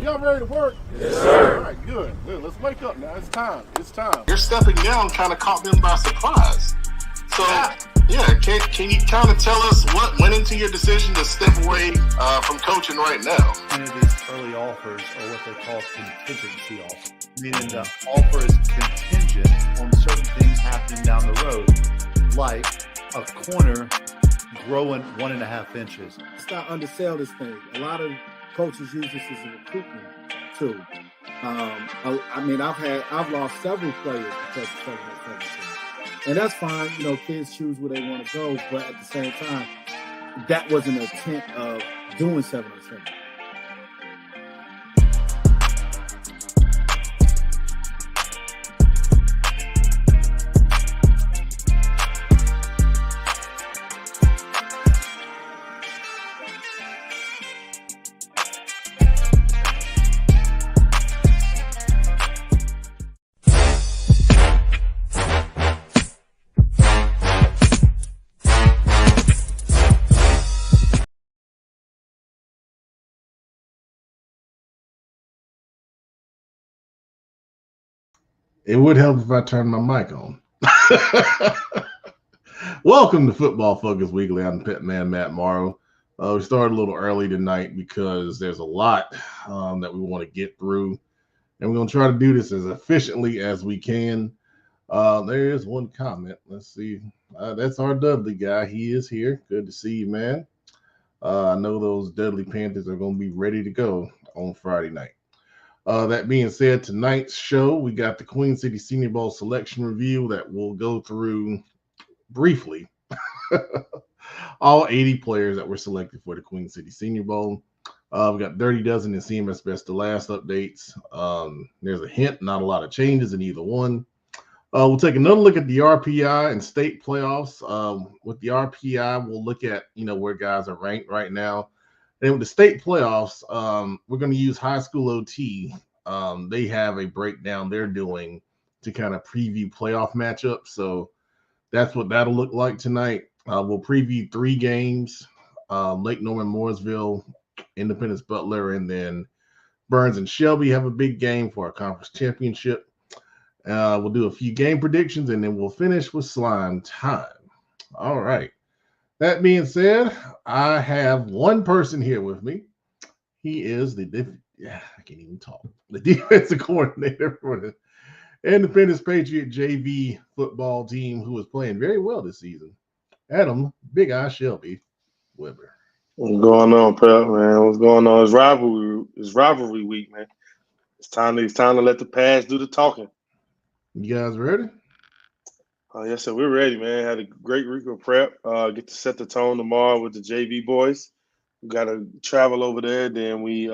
Y'all ready to work? Yes, sir. All right, good. Let's wake up now. It's time. It's time. Your stepping down kind of caught them by surprise. So, yeah, can you kind of tell us what went into your decision to step away from coaching right now? Many of these early offers are what they call contingency offers, meaning the offer is contingent on certain things happening down the road, like a corner growing 1.5 inches. Let's not undersell this thing. A lot of coaches use this as a recruitment tool. I've lost several players because of 7-on-7 and that's fine. You know, kids choose where they want to go, but at the same time, that wasn't the intent of doing 7-on-7. It would help if I turned my mic on. Welcome to Football Focus Weekly. I'm Pitman Matt Morrow. We started a little early tonight because there's a lot that we want to get through, and we're going to try to do this as efficiently as we can. There is one comment. Let's see. That's our Dudley guy. He is here. Good to see you, man. I know those Dudley Panthers are going to be ready to go on Friday night. That being said, tonight's show, we got the Queen City Senior Bowl selection review that we'll go through briefly. All 80 players that were selected for the Queen City Senior Bowl. We got Dirty Dozen and CMS Best of Last updates. There's a hint, not a lot of changes in either one. We'll take another look at the RPI and state playoffs. With the RPI, we'll look at where guys are ranked right now. And with the state playoffs, we're going to use High School OT. They have a breakdown they're doing to kind of preview playoff matchups. So that's what that'll look like tonight. We'll preview 3 games, Lake Norman, Mooresville, Independence Butler, and then Burns and Shelby have a big game for our conference championship. We'll do a few game predictions, and then we'll finish with slime time. All right. That being said, I have one person here with me. He is I can't even talk. The defensive coordinator for the Independence Patriot JV football team, who is playing very well this season. Adam Big Eye Shelby Weber. What's going on, Pep, man? What's going on? It's rivalry week, man. It's time to let the past do the talking. You guys ready? Yes, sir. We're ready, man. Had a great week of prep. Get to set the tone tomorrow with the JV boys. We got to travel over there. Then we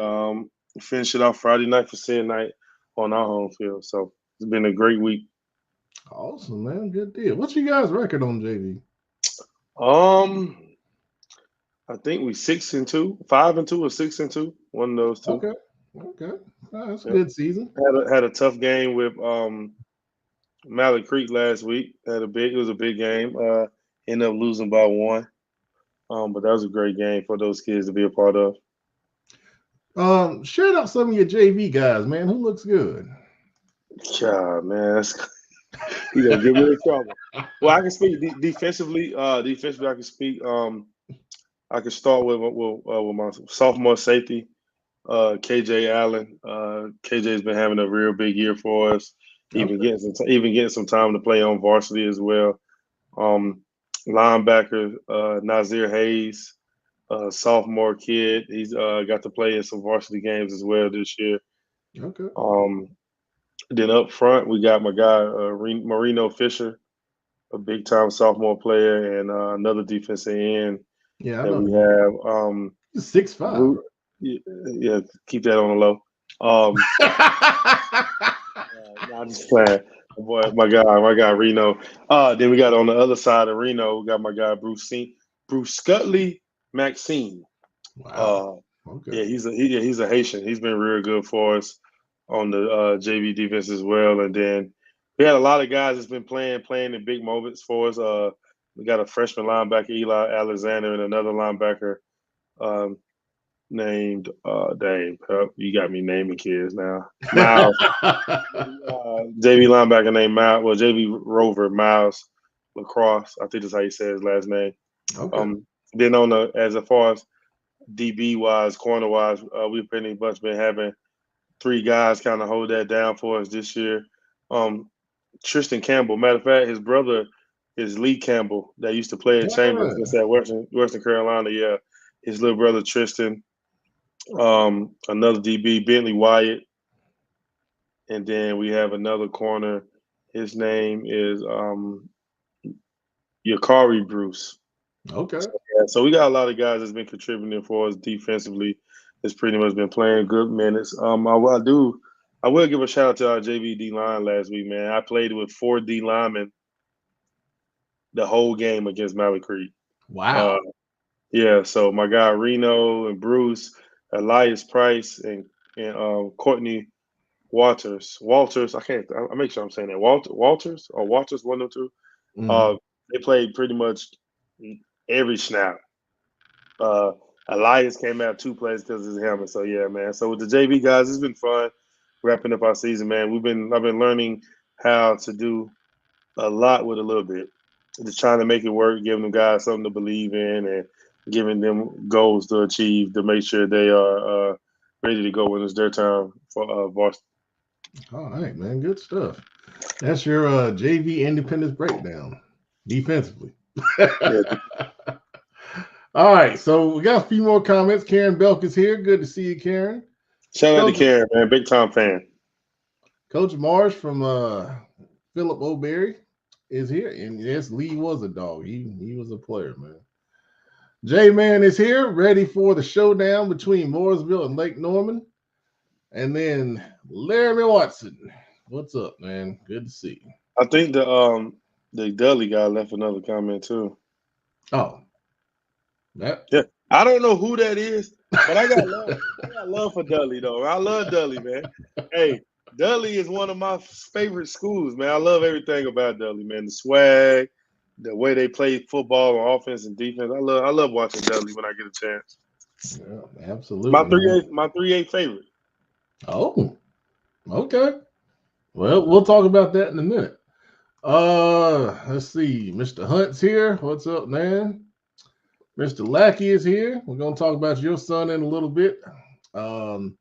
finish it off Friday night for senior night on our home field. So it's been a great week. Awesome, man. Good deal. What's your guys' record on JV? I think we 6-2, 5-2 or 6-2. One of those two. Okay. That's a good season. Had a tough game with Mallard Creek last week. It was a big game. Ended up losing by 1. But that was a great game for those kids to be a part of. Share out some of your JV guys, man. Who looks good? God, man, you gonna get me in trouble. Well, I can speak defensively. Defensively, I can speak. I can start with my sophomore safety, KJ Allen. KJ's been having a real big year for us. Even getting some time to play on varsity as well. Linebacker Nazir Hayes, sophomore kid. He's got to play in some varsity games as well this year. Okay. Then up front we got my guy Marino Fisher, a big time sophomore player, and another defensive end. Yeah, that we have. 6'5". Yeah, keep that on the low. I'm just playing. Boy, my guy Reno. Then we got on the other side of Reno, we got my guy Bruce Scutley Maxine. Wow. Okay. Yeah, he's a Haitian. He's been real good for us on the JV defense as well. And then we had a lot of guys that's been playing in big moments for us. We got a freshman linebacker, Eli Alexander, and another linebacker, named dang, you got me naming kids now. Miles. JV linebacker named Miles. Well, JV Rover Miles Lacrosse. I think that's how you say his last name. Okay. Then as far as DB wise, corner wise, we've pretty much been having 3 guys kind of hold that down for us this year. Tristan Campbell. Matter of fact, his brother is Lee Campbell that used to play at Chambers at Western Carolina. Yeah, his little brother Tristan. Another DB, Bentley Wyatt, and then we have another corner. His name is Yakari Bruce. Okay. So we got a lot of guys that's been contributing for us defensively. That's pretty much been playing good minutes. I will give a shout out to our JVD line last week, man. I played with 4 D linemen the whole game against Malley Creek. Wow. Yeah, so my guy Reno and Bruce, Elias Price, and Courtney Walters. I make sure I'm saying that. Walters 1 or 2. Mhm. They played pretty much every snap. Elias came out 2 plays because of his helmet. So yeah, man. So with the JV guys, it's been fun wrapping up our season, man. I've been learning how to do a lot with a little bit. Just trying to make it work, giving them guys something to believe in, and giving them goals to achieve to make sure they are ready to go when it's their time for varsity. All right, man. Good stuff. That's your JV Independence breakdown defensively. All right, so we got a few more comments. Karen Belk is here. Good to see you, Karen. Shout out to Karen, man. Big time fan. Coach Marsh from Philip O'Berry is here. And yes, Lee was a dog. He was a player, man. J-Man is here, ready for the showdown between Mooresville and Lake Norman. And then Laramie Watson. What's up, man? Good to see you. I think the Dudley guy left another comment too. Oh. Yeah. I don't know who that is, but I got love for Dudley though. I love Dudley, man. Hey, Dudley is one of my favorite schools, man. I love everything about Dudley, man. The swag, the way they play football on offense and defense. I love watching Dudley when I get a chance. Yeah, absolutely. My 3-8 favorite. Oh, okay. Well, we'll talk about that in a minute. Let's see. Mr. Hunt's here. What's up, man? Mr. Lackey is here. We're going to talk about your son in a little bit. And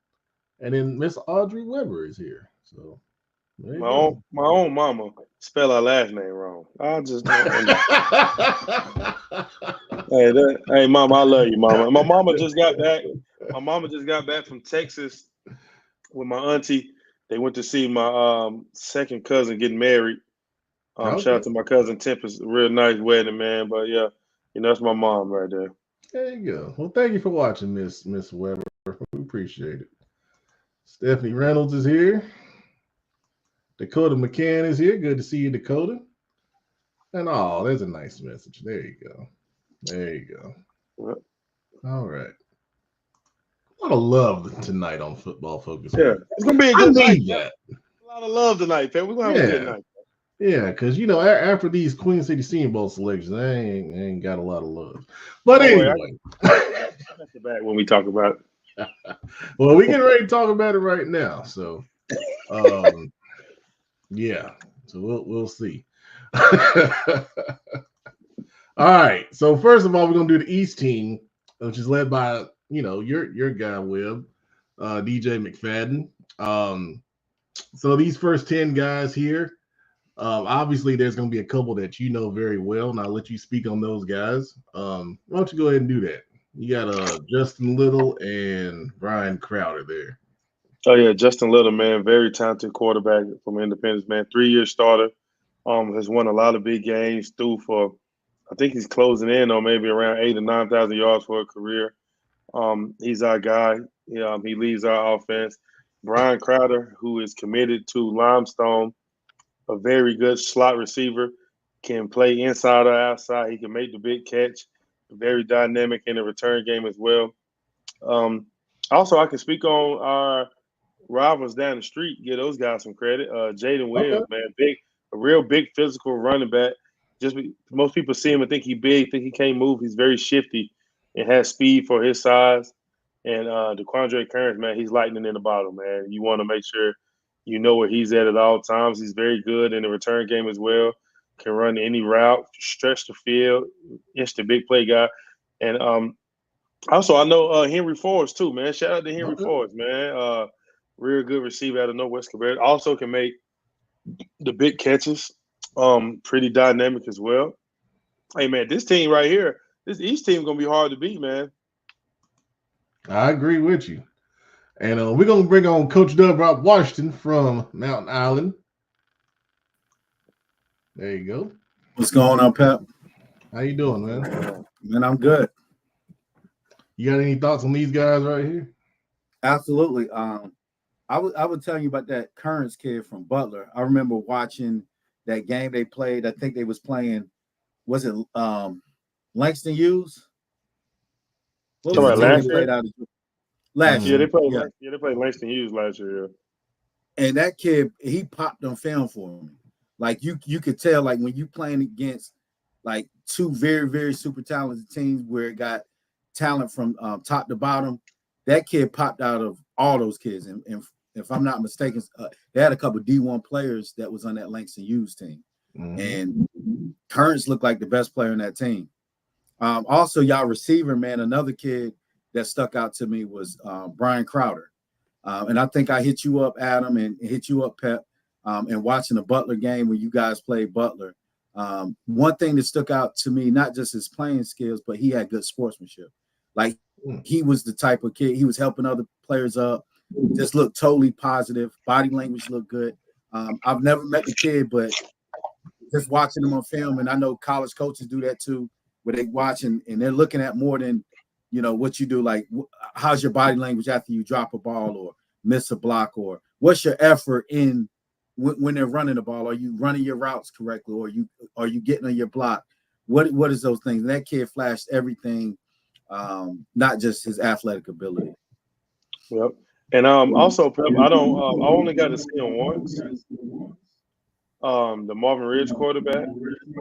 then Miss Audrey Weber is here. So my own mama spell her last name wrong. I just hey, mama, I love you, mama. My mama just got back. My mama just got back from Texas with my auntie. They went to see my second cousin getting married. Shout out to my cousin Tempest. Real nice wedding, man. But yeah, that's my mom right there. There you go. Well, thank you for watching, Miss Weber. We appreciate it. Stephanie Reynolds is here. Dakota McCann is here. Good to see you, Dakota. And there's a nice message. There you go. Yep. All right. A lot of love tonight on Football Focus. Yeah, it's gonna be a good night. A lot of love tonight, fam. We're gonna have a good night. Yeah, because after these Queen City Senior Bowl selections, I ain't got a lot of love. But anyway, that's the back when we talk about it. Well, we getting ready to talk about it right now. So, yeah. So we'll see. All right. So first of all, we're gonna do the East team, which is led by your guy Webb, DJ McFadden. So these first 10 guys here. Obviously, there's going to be a couple that you know very well, and I'll let you speak on those guys. Why don't you go ahead and do that? You got Justin Little and Brian Crowder there. Oh, yeah, Justin Little, man, very talented quarterback from Independence, man. 3-year starter, has won a lot of big games, threw for, I think he's closing in on maybe around 8,000 to 9,000 yards for a career. He's our guy. He leads our offense. Brian Crowder, who is committed to Limestone, a very good slot receiver, can play inside or outside. He can make the big catch. Very dynamic in the return game as well. Also, I can speak on our rivals down the street. Give those guys some credit. Jaden Williams, man, a real big physical running back. Most people see him and think he's big, think he can't move. He's very shifty and has speed for his size. And DeQuandre Kearns, man, he's lightning in the bottle, man. You want to make sure you know where he's at all times. He's very good in the return game as well. Can run any route, stretch the field, instant big play guy. And also, I know Henry Forrest too, man. Shout out to Henry Forrest, man. Real good receiver out of Northwest Cabarrus. Also can make the big catches. Pretty dynamic as well. Hey, man, this team right here, this East team gonna be hard to beat, man. I agree with you. And we're gonna bring on Coach Dub Rob Washington from Mountain Island. There you go. What's going on, Pep? How you doing, man? Man, I'm good. You got any thoughts on these guys right here? Absolutely. I would tell you about that Kearns kid from Butler. I remember watching that game they played. I think they was playing. Was it Langston Hughes? What was the team they played out of last year? They played Langston Hughes last year. Yeah. And that kid, he popped on film for me. Like you could tell, like when you playing against like two very, very super talented teams where it got talent from top to bottom, that kid popped out of all those kids. And if I'm not mistaken, they had a couple of D1 players that was on that Langston Hughes team. Mm-hmm. And Kearns looked like the best player in that team. Also, y'all receiver, man, another kid that stuck out to me was Brian Crowder. And I think I hit you up, Adam, and hit you up, Pep, and watching the Butler game when you guys played Butler. One thing that stuck out to me, not just his playing skills, but he had good sportsmanship. Like he was the type of kid, he was helping other players up, just looked totally positive. Body language looked good. I've never met the kid, but just watching him on film, and I know college coaches do that too, where they watch and they're looking at more than, you know, what you do, like how's your body language after you drop a ball or miss a block, or what's your effort in when they're running the ball? Are you running your routes correctly, or are you getting on your block? What is those things? And that kid flashed everything, not just his athletic ability. Yep. And also, Pep, I only got to see him once. The Marvin Ridge quarterback,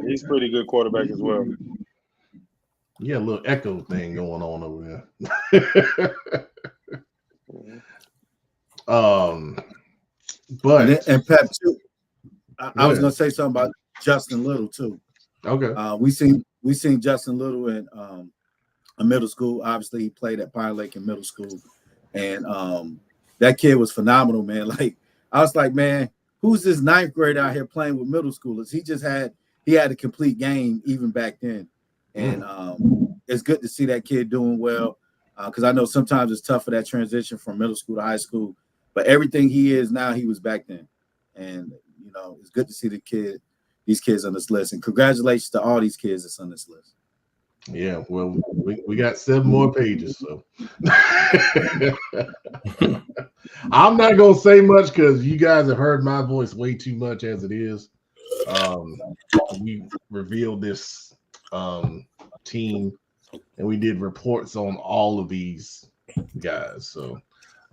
he's a pretty good quarterback as well. Yeah, a little echo thing going on over there. But and Pep too. I was gonna say something about Justin Little too. Okay. We seen Justin Little in a middle school. Obviously, he played at Pine Lake in middle school, and that kid was phenomenal, man. Like I was like, man, who's this ninth grader out here playing with middle schoolers? He had a complete game even back then, and it's good to see that kid doing well, because I know sometimes it's tough for that transition from middle school to high school. But everything he is now, he was back then, and you know it's good to see these kids on this list. And congratulations to all these kids that's on this list. Yeah, well, we got 7 more pages, so I'm not gonna say much because you guys have heard my voice way too much as it is. We revealed this team, and we did reports on all of these guys. So,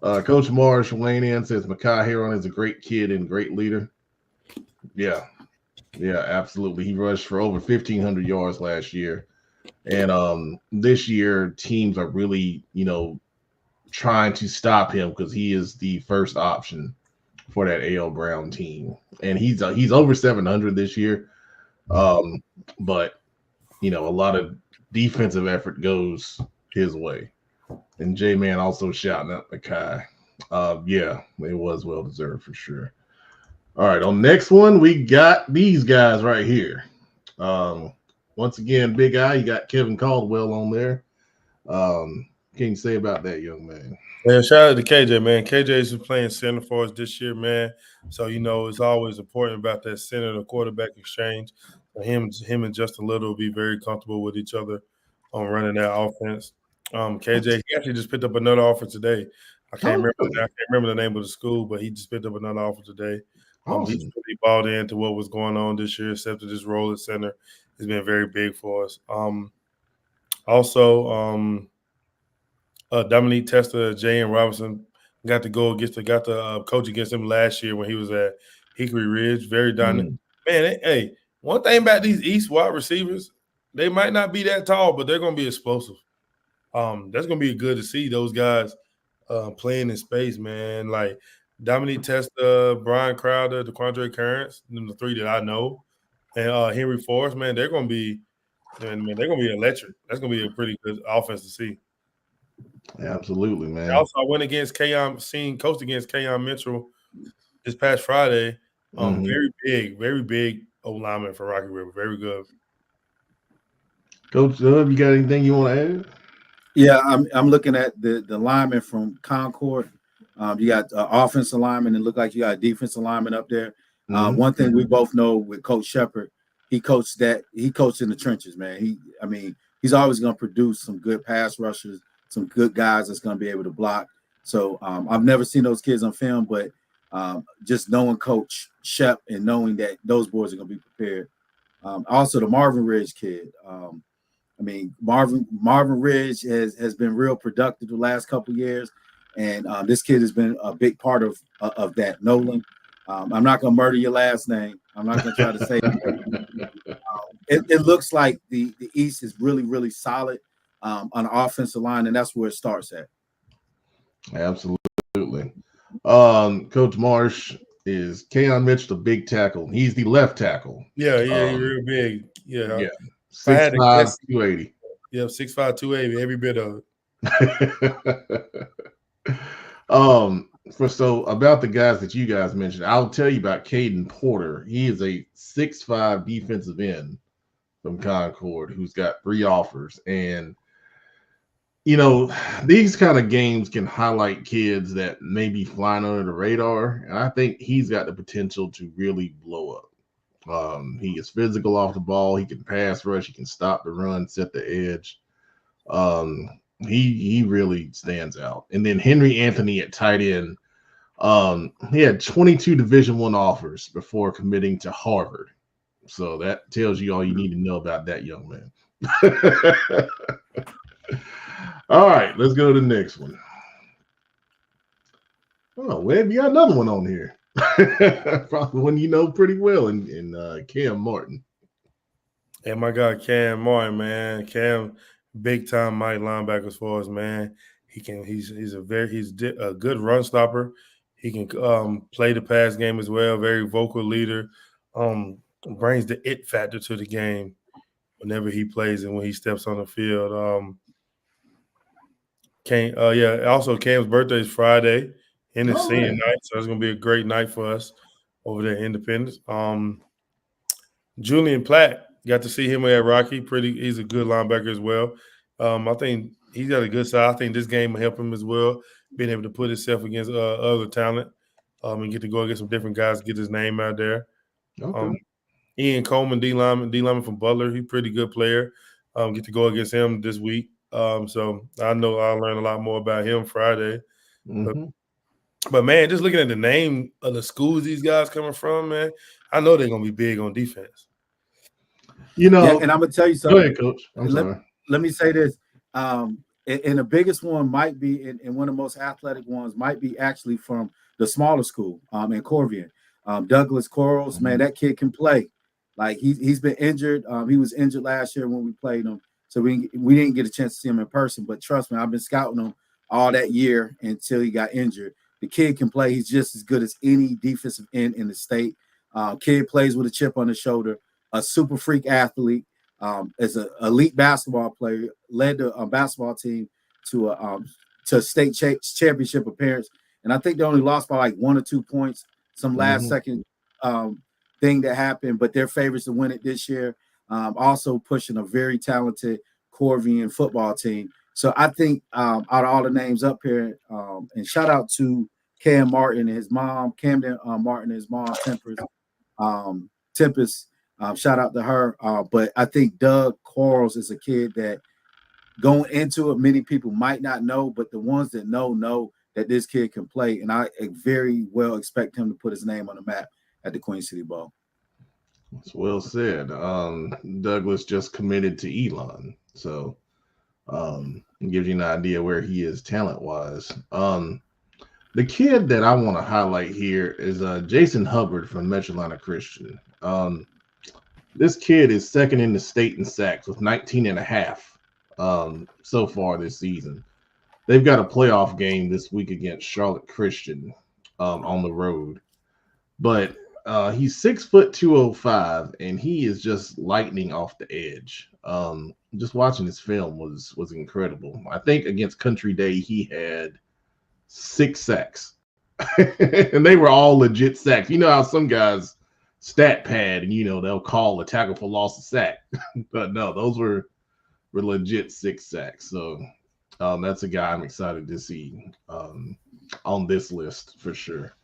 Coach Marsh weighing in says Mekhi Heron is a great kid and great leader. Yeah, absolutely. He rushed for over 1,500 yards last year. And this year, teams are really, trying to stop him because he is the first option for that A.L. Brown team. And he's over 700 this year. But, a lot of defensive effort goes his way. And J-Man also shouting out Mekhi. Yeah, it was well-deserved for sure. All right, on the next one, we got these guys right here. Once again, Big Eye, you got Kevin Caldwell on there. Can you say about that, young man? Man, shout out to KJ, man. KJ's been playing center for us this year, man. So, it's always important about that center to quarterback exchange. Him and Justin Little will be very comfortable with each other on running that offense. KJ, he actually just picked up another offer today. I can't remember the name of the school, but he just picked up another offer today. He's really bought into what was going on this year, accepted his role at center. It's been very big for us. Dominique Testa, J.M. Robinson got to coach against him last year when he was at Hickory Ridge. Very dynamic. Man, hey, one thing about these East wide receivers, they might not be that tall, but they're going to be explosive. That's gonna be good to see those guys playing in space, man. Like Dominique Testa, Brian Crowder, DeQuandre Currents, the three that I know, and Henry Forrest, man, they're gonna be electric. That's gonna be a pretty good offense to see. Absolutely, man. Also, I went against coached against Keon Mitchell this past Friday. Very big old lineman for Rocky River. Very good. Coach Dub, you got anything you want to add? Yeah, I'm looking at the lineman from Concord. You got offensive lineman, and look like you got a defensive lineman up there. One thing we both know with Coach Shepard, he coached in the trenches, man. He's always going to produce some good pass rushers, some good guys that's going to be able to block. So I've never seen those kids on film, but just knowing Coach Shep and knowing that those boys are going to be prepared. Also, the Marvin Ridge kid. Marvin Ridge has been real productive the last couple of years, and this kid has been a big part of that. Nolan, I'm not going to murder your last name. I'm not going to try to say it looks like the East is really, really solid on the offensive line, and that's where it starts at. Absolutely. Coach Marsh, is Keon Mitchell the big tackle? He's the left tackle. Yeah, he's real big. Yeah. 6'5", 280. Yeah, 6'5", 280, every bit of it. So about the guys that you guys mentioned, I'll tell you about Caden Porter. He is a 6'5" defensive end from Concord who's got 3 offers. And, you know, these kind of games can highlight kids that may be flying under the radar. And I think he's got the potential to really blow up. He is physical off the ball. He can pass rush. He can stop the run, set the edge. He really stands out. And then Henry Anthony at tight end. He had 22 Division I offers before committing to Harvard. So that tells you all you need to know about that young man. All right, let's go to the next one. Oh, Webb, you got another one on here. Probably one you know pretty well in Cam Martin. And my guy Cam Martin, man. Cam, big time Mike linebackers for us, man. He's a good run stopper. He can play the pass game as well. Very vocal leader. Brings the it factor to the game whenever he plays and when he steps on the field. Also Cam's birthday is Friday. In the senior night, so it's gonna be a great night for us over there in Independence. Julian Platt, got to see him at Rocky. He's a good linebacker as well. I think he's got a good side. I think this game will help him as well, being able to put himself against other talent and get to go against some different guys, get his name out there. Okay. Ian Coleman, D lineman from Butler, he's a pretty good player. Get to go against him this week. So I know I'll learn a lot more about him Friday. But man, just looking at the name of the schools these guys coming from, man, I know they're gonna be big on defense. You know, and I'm gonna tell you something. Go ahead, Coach. Let me say this. And the biggest one might be, and one of the most athletic ones might be actually from the smaller school in Corvian. Douglas Quarles, man, that kid can play. Like he's been injured. He was injured last year when we played him, so we didn't get a chance to see him in person. But trust me, I've been scouting him all that year until he got injured. The kid can play. He's just as good as any defensive end in the state. Kid plays with a chip on his shoulder, a super freak athlete, is an elite basketball player, led the basketball team to a state championship appearance. And I think they only lost by like 1 or 2 points, some last second thing that happened, but they're favorites to win it this year. Also pushing a very talented Corvian football team. So I think out of all the names up here, and shout out to Cam Martin and his mom, Camden Martin and his mom, Tempest. Shout out to her. But I think Doug Quarles is a kid that going into it, many people might not know, but the ones that know that this kid can play. And I very well expect him to put his name on the map at the Queen City Bowl. That's well said. Douglas just committed to Elon. So it gives you an idea where he is talent-wise. The kid that I want to highlight here is Jason Hubbard from Metro Atlanta Christian. This kid is second in the state in sacks with 19 and a half. so far this season. They've got a playoff game this week against Charlotte Christian on the road. But he's 6'2", 205, and he is just lightning off the edge. Just watching his film was incredible. I think against Country Day he had 6 sacks, and they were all legit sacks. You know how some guys stat pad and they'll call a tackle for loss of sack, but no, those were legit 6 sacks. So that's a guy I'm excited to see on this list for sure.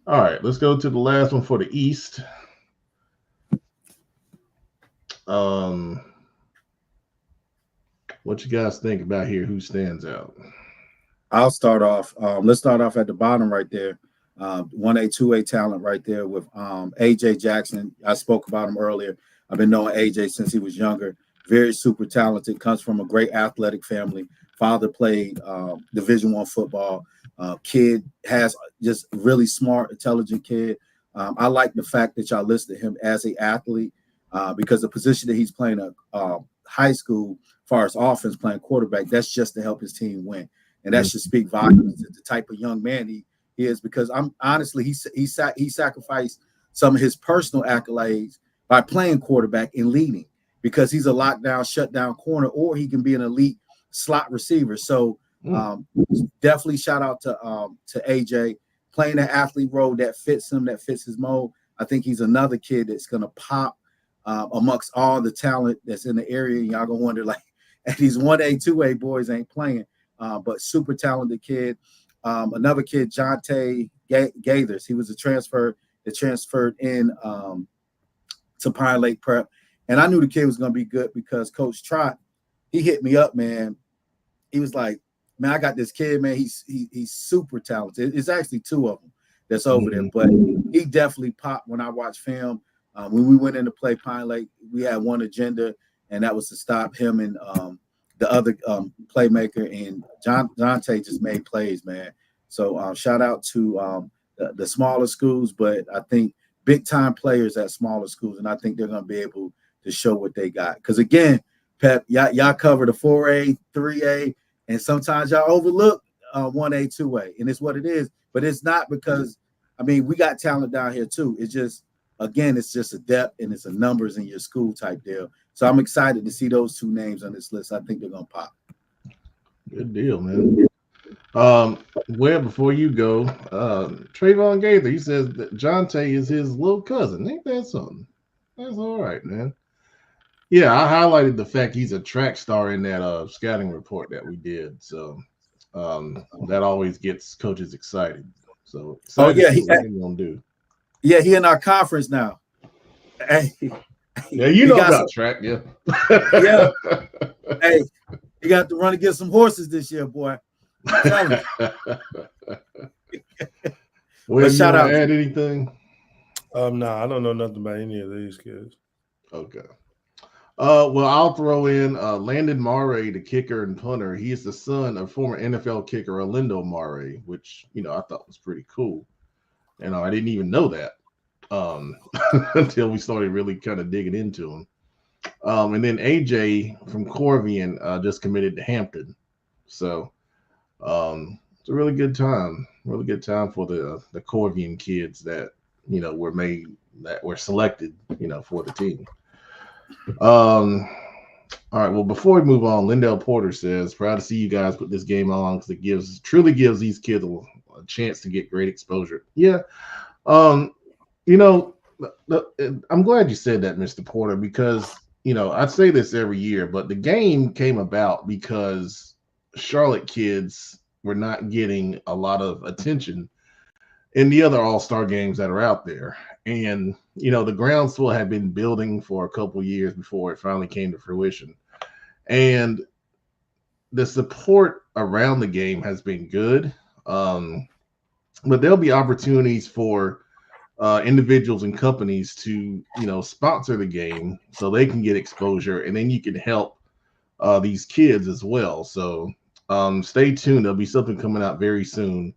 All right, let's go to the last one for the East. What you guys think about here? Who stands out? I'll start off. Let's start off at the bottom right there. 1A, 2A talent right there with AJ Jackson. I spoke about him earlier. I've been knowing AJ since he was younger. Very super talented. Comes from a great athletic family. Father played Division I football. Kid has just really smart, intelligent kid. I like the fact that y'all listed him as an athlete because the position that he's playing at high school, as far as offense, playing quarterback, that's just to help his team win. And that should speak volumes to the type of young man he is, because I'm honestly, he sacrificed some of his personal accolades by playing quarterback and leading, because he's a lockdown, shutdown corner, or he can be an elite slot receiver. So definitely shout out to AJ playing that athlete role that fits him, that fits his mold. I think he's another kid that's going to pop amongst all the talent that's in the area. And y'all going to wonder, like, these 1A, 2A boys ain't playing, but super talented kid. Another kid, Jonte Gaithers. He was a transfer that transferred in to Pine Lake Prep. And I knew the kid was going to be good because Coach Trott, he hit me up, man. He was like, man, I got this kid, man. He's super talented. It's actually 2 of them that's over there, but he definitely popped when I watched film. When we went in to play Pine Lake, we had one agenda, and that was to stop him and the other playmaker. And Jonte just made plays, man. So shout out to the smaller schools, but I think big-time players at smaller schools, and I think they're going to be able to show what they got. Because, again, Pep, y'all cover the 4A, 3A, and sometimes y'all overlook 1A, 2A, and it's what it is. But it's not because, I mean, we got talent down here too. It's just, again, it's just a depth and it's a numbers in your school type deal. So I'm excited to see those 2 names on this list. I think they're going to pop. Good deal, man. Well, before you go, Trayvon Gaither, he says that Jonte is his little cousin. Ain't that something? That's all right, man. Yeah, I highlighted the fact he's a track star in that scouting report that we did. So that always gets coaches excited. So yeah, he's gonna do. Yeah, he in our conference now. Hey, yeah, you know about track, yeah. Yeah. Hey, he got to run against some horses this year, boy. Well, shout out. Add anything? No, I don't know nothing about any of these kids. Okay. Well, I'll throw in Landon Murray, the kicker and punter. He is the son of former NFL kicker Orlando Murray, which I thought was pretty cool. And I didn't even know that until we started really kind of digging into him. And then AJ from Corvian just committed to Hampton. So it's a really good time for the Corvian kids that were selected for the team. All right, well, before we move on, Lindell Porter says, proud to see you guys put this game on because it truly gives these kids a chance to get great exposure. Yeah. I'm glad you said that, Mr. Porter, because I say this every year, but the game came about because Charlotte kids were not getting a lot of attention in the other all-star games that are out there. And, the groundswell had been building for a couple years before it finally came to fruition. And the support around the game has been good. But there'll be opportunities for individuals and companies to, sponsor the game so they can get exposure, and then you can help these kids as well. So stay tuned. There'll be something coming out very soon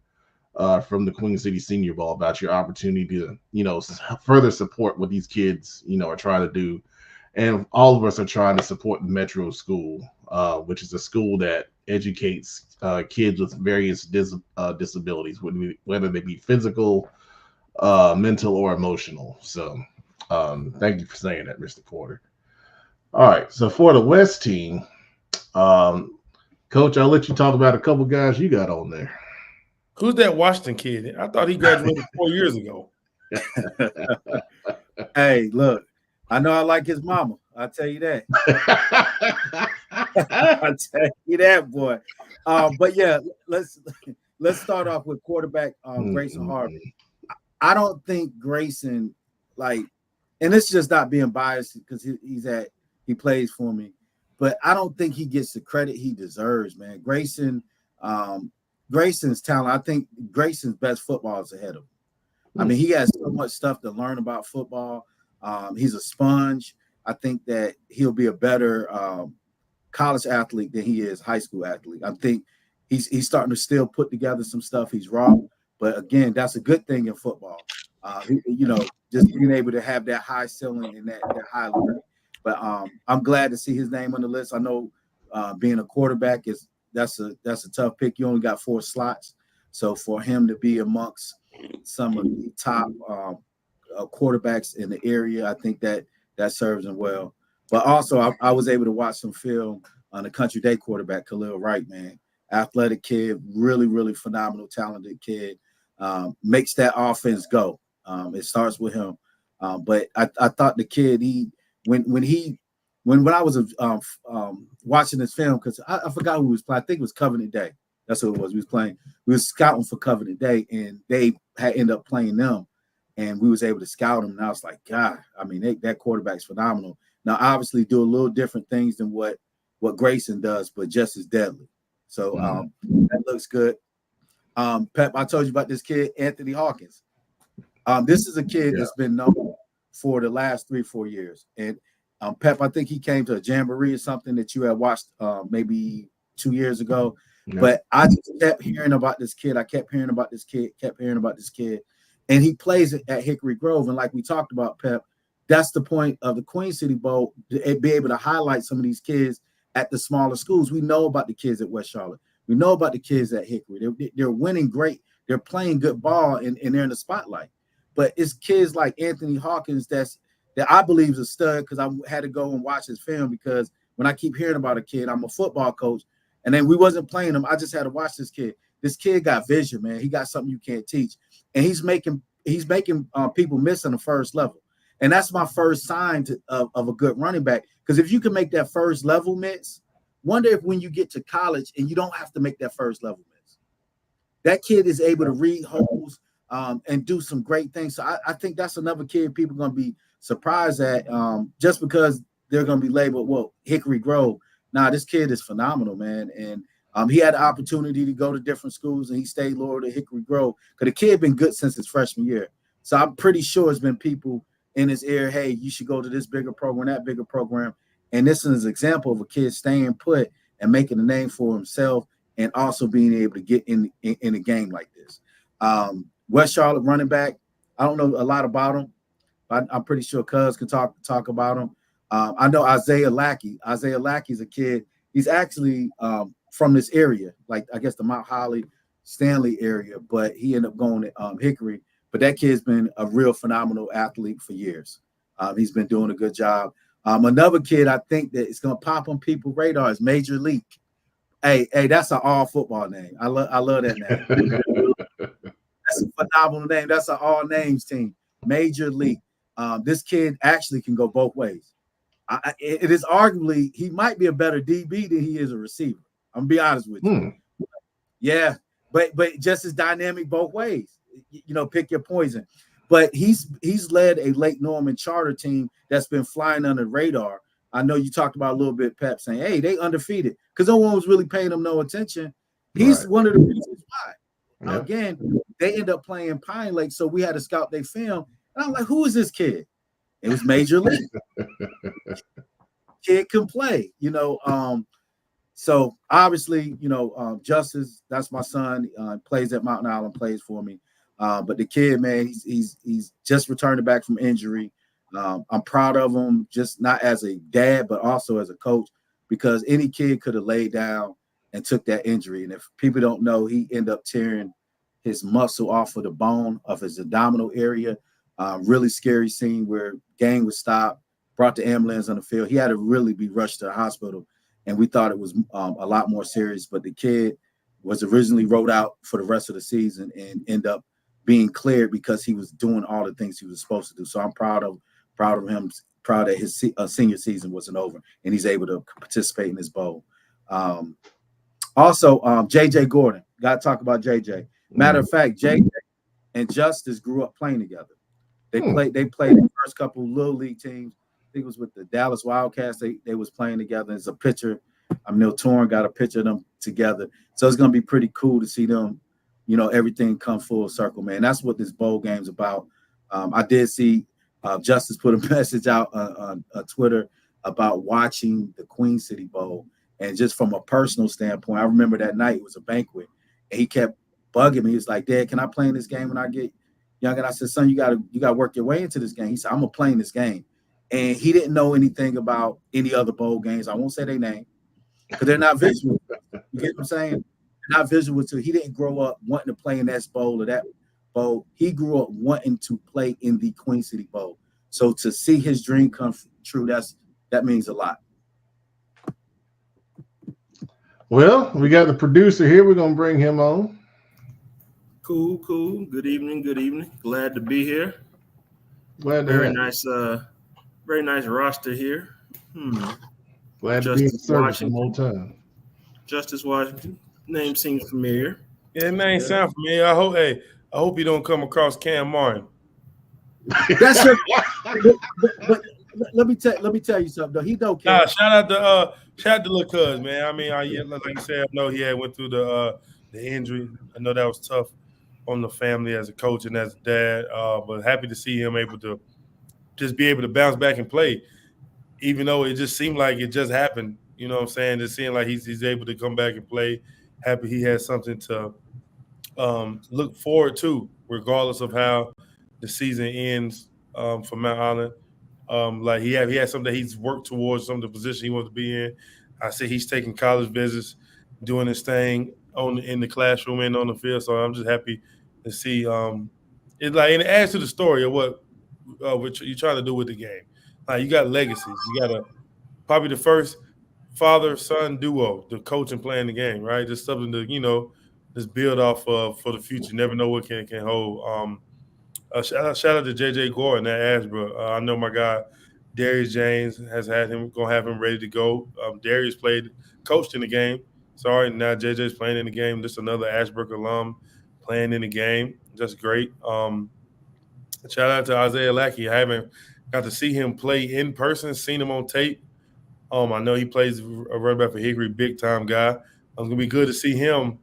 from the Queen City Senior Bowl about your opportunity to, further support what these kids, are trying to do. And all of us are trying to support the Metro School, which is a school that educates kids with various disabilities, whether they be physical, mental, or emotional. So thank you for saying that, Mr. Porter. All right, so for the West team, Coach, I'll let you talk about a couple guys you got on there. Who's that Washington kid? I thought he graduated 4 years ago. Hey, look, I know I like his mama. I'll tell you that. I'll tell you that, boy. But yeah, let's start off with quarterback Grayson Harvey. I don't think Grayson, like, and it's just not being biased because he plays for me, but I don't think he gets the credit he deserves, man. Grayson's talent. I think Grayson's best football is ahead of him. I mean, he has so much stuff to learn about football. He's a sponge. I think that he'll be a better college athlete than he is high school athlete. I think he's starting to still put together some stuff. He's raw, but again, that's a good thing in football. Just being able to have that high ceiling and that high learning. But I'm glad to see his name on the list. I know being a quarterback that's a tough pick. You only got 4 slots, so for him to be amongst some of the top quarterbacks in the area, I think that serves him well. But also, I was able to watch some film on the Country Day quarterback, Khalil Wright, man. Athletic kid, really, really phenomenal, talented kid. Makes that offense go. It starts with him. But I thought the kid, when I was watching this film, because I forgot who was playing. I think it was Covenant Day. That's who it was. We was scouting for Covenant Day, and they had ended up playing them, and we was able to scout them. And I was like, God, I mean, that quarterback's phenomenal. Now, obviously, do a little different things than what Grayson does, but just as deadly. So that looks good. Pep, I told you about this kid, Anthony Hawkins. This is a kid that's been known for the last 3-4 years. And Pep, I think he came to a jamboree or something that you had watched maybe 2 years ago. Yeah. But I just kept hearing about this kid. I kept hearing about this kid. And he plays at Hickory Grove. And like we talked about, Pep, that's the point of the Queen City Bowl, to be able to highlight some of these kids at the smaller schools. We know about the kids at West Charlotte. We know about the kids at Hickory. They're winning great. They're playing good ball, and they're in the spotlight. But it's kids like Anthony Hawkins that I believe is a stud, because I had to go and watch his film, because when I keep hearing about a kid, I'm a football coach, and then we wasn't playing him. I just had to watch this kid. This kid got vision, man. He got something you can't teach, and he's making people miss on the first level. And that's my first sign of a good running back, because if you can make that first level miss, wonder if when you get to college and you don't have to make that first level miss, that kid is able to read holes and do some great things. So I think that's another kid people are going to be surprised at, just because they're going to be labeled, well, Hickory Grove. Nah, this kid is phenomenal, man. And he had the opportunity to go to different schools, and he stayed loyal to Hickory Grove, because the kid been good since his freshman year. So I'm pretty sure it's been people in his ear, hey, you should go to this bigger program, that bigger program. And this is an example of a kid staying put and making a name for himself, and also being able to get in a game like this. West Charlotte running back, I don't know a lot about him, but I'm pretty sure Cuz can talk about him. I know Isaiah Lackey. Isaiah Lackey's a kid. He's actually from this area, like I guess the Mount Holly, Stanley area, but he ended up going to Hickory. But that kid's been a real phenomenal athlete for years. He's been doing a good job. Another kid I think that is going to pop on people's radar is Major League. Hey, that's an all football name. I love that name. That's a phenomenal name. That's an all names team. Major League. This kid actually can go both ways. It is arguably, he might be a better DB than he is a receiver. I'm gonna be honest with you. Yeah, but just as dynamic both ways. Pick your poison. But he's led a Lake Norman charter team that's been flying under the radar. I know you talked about a little bit, Pep, saying, hey, they undefeated, because no one was really paying them no attention. He's one of the reasons why. Yep. Again, they end up playing Pine Lake, so we had to scout their film. And I'm like, who is this kid? It was Major League. Kid can play, So obviously, Justice, that's my son, plays at Mountain Island, plays for me. But the kid, man, he's just returning back from injury. I'm proud of him, just not as a dad, but also as a coach, because any kid could have laid down and took that injury. And if people don't know, he ended up tearing his muscle off of the bone of his abdominal area. Really scary scene where game was stopped, brought the ambulance on the field. He had to really be rushed to the hospital, and we thought it was a lot more serious. But the kid was originally wrote out for the rest of the season and ended up being cleared because he was doing all the things he was supposed to do. So I'm proud of him, proud that his senior season wasn't over and he's able to participate in this bowl. Also, JJ Gordon, got to talk about JJ. Matter of fact, JJ and Justice grew up playing together. They played the first couple little league teams. I think it was with the Dallas Wildcats. They was playing together. There's a picture. Neil Torn got a picture of them together. So it's gonna be pretty cool to see them, everything come full circle, man. That's what this bowl game's about. I did see Justice put a message out on Twitter about watching the Queen City Bowl. And just from a personal standpoint, I remember that night it was a banquet, and he kept bugging me. He was like, "Dad, can I play in this game when I get young?" And I said, "Son, you gotta work your way into this game." He said, "I'm gonna play in this game," and he didn't know anything about any other bowl games. I won't say their name because they're not visual. You get what I'm saying? They're not visual. So he didn't grow up wanting to play in that bowl or that bowl. He grew up wanting to play in the Queen City Bowl. So to see his dream come true, that means a lot. Well, we got the producer here. We're gonna bring him on. Cool. Good evening. Glad to be here. Glad to Very have you. nice roster here. Glad to be in service one more time. Justice Washington. Name seems familiar. Yeah, name sound familiar. I hope you don't come across Cam Martin. That's your, but let me tell you something though. He don't care. Nah, shout out to Lil Cuz, man. I mean, like you said, I know he had went through the injury. I know that was tough on the family as a coach and as a dad. But happy to see him able to just be able to bounce back and play, even though it just seemed like it just happened. You know what I'm saying? It seemed like he's able to come back and play. Happy he has something to look forward to, regardless of how the season ends for Mount Island. Like he had something that he's worked towards, some of the position he wants to be in. I see he's taking college visits, doing his thing in the classroom and on the field. So I'm just happy to see. And it adds to the story of what you're trying to do with the game. Like you got legacies. You got probably the first father-son duo, the coach and playing the game, right? Just something to just build off of for the future. You never know what can hold. Shout out to JJ Gordon at Ashbrook. I know my guy Darius James has had him, gonna have him ready to go. Darius coached in the game. Sorry, now JJ's playing in the game. Just another Ashbrook alum playing in the game. Just great. Shout out to Isaiah Lackey. I haven't got to see him play in person, seen him on tape. I know he plays a running back for Hickory, big time guy. It's gonna be good to see him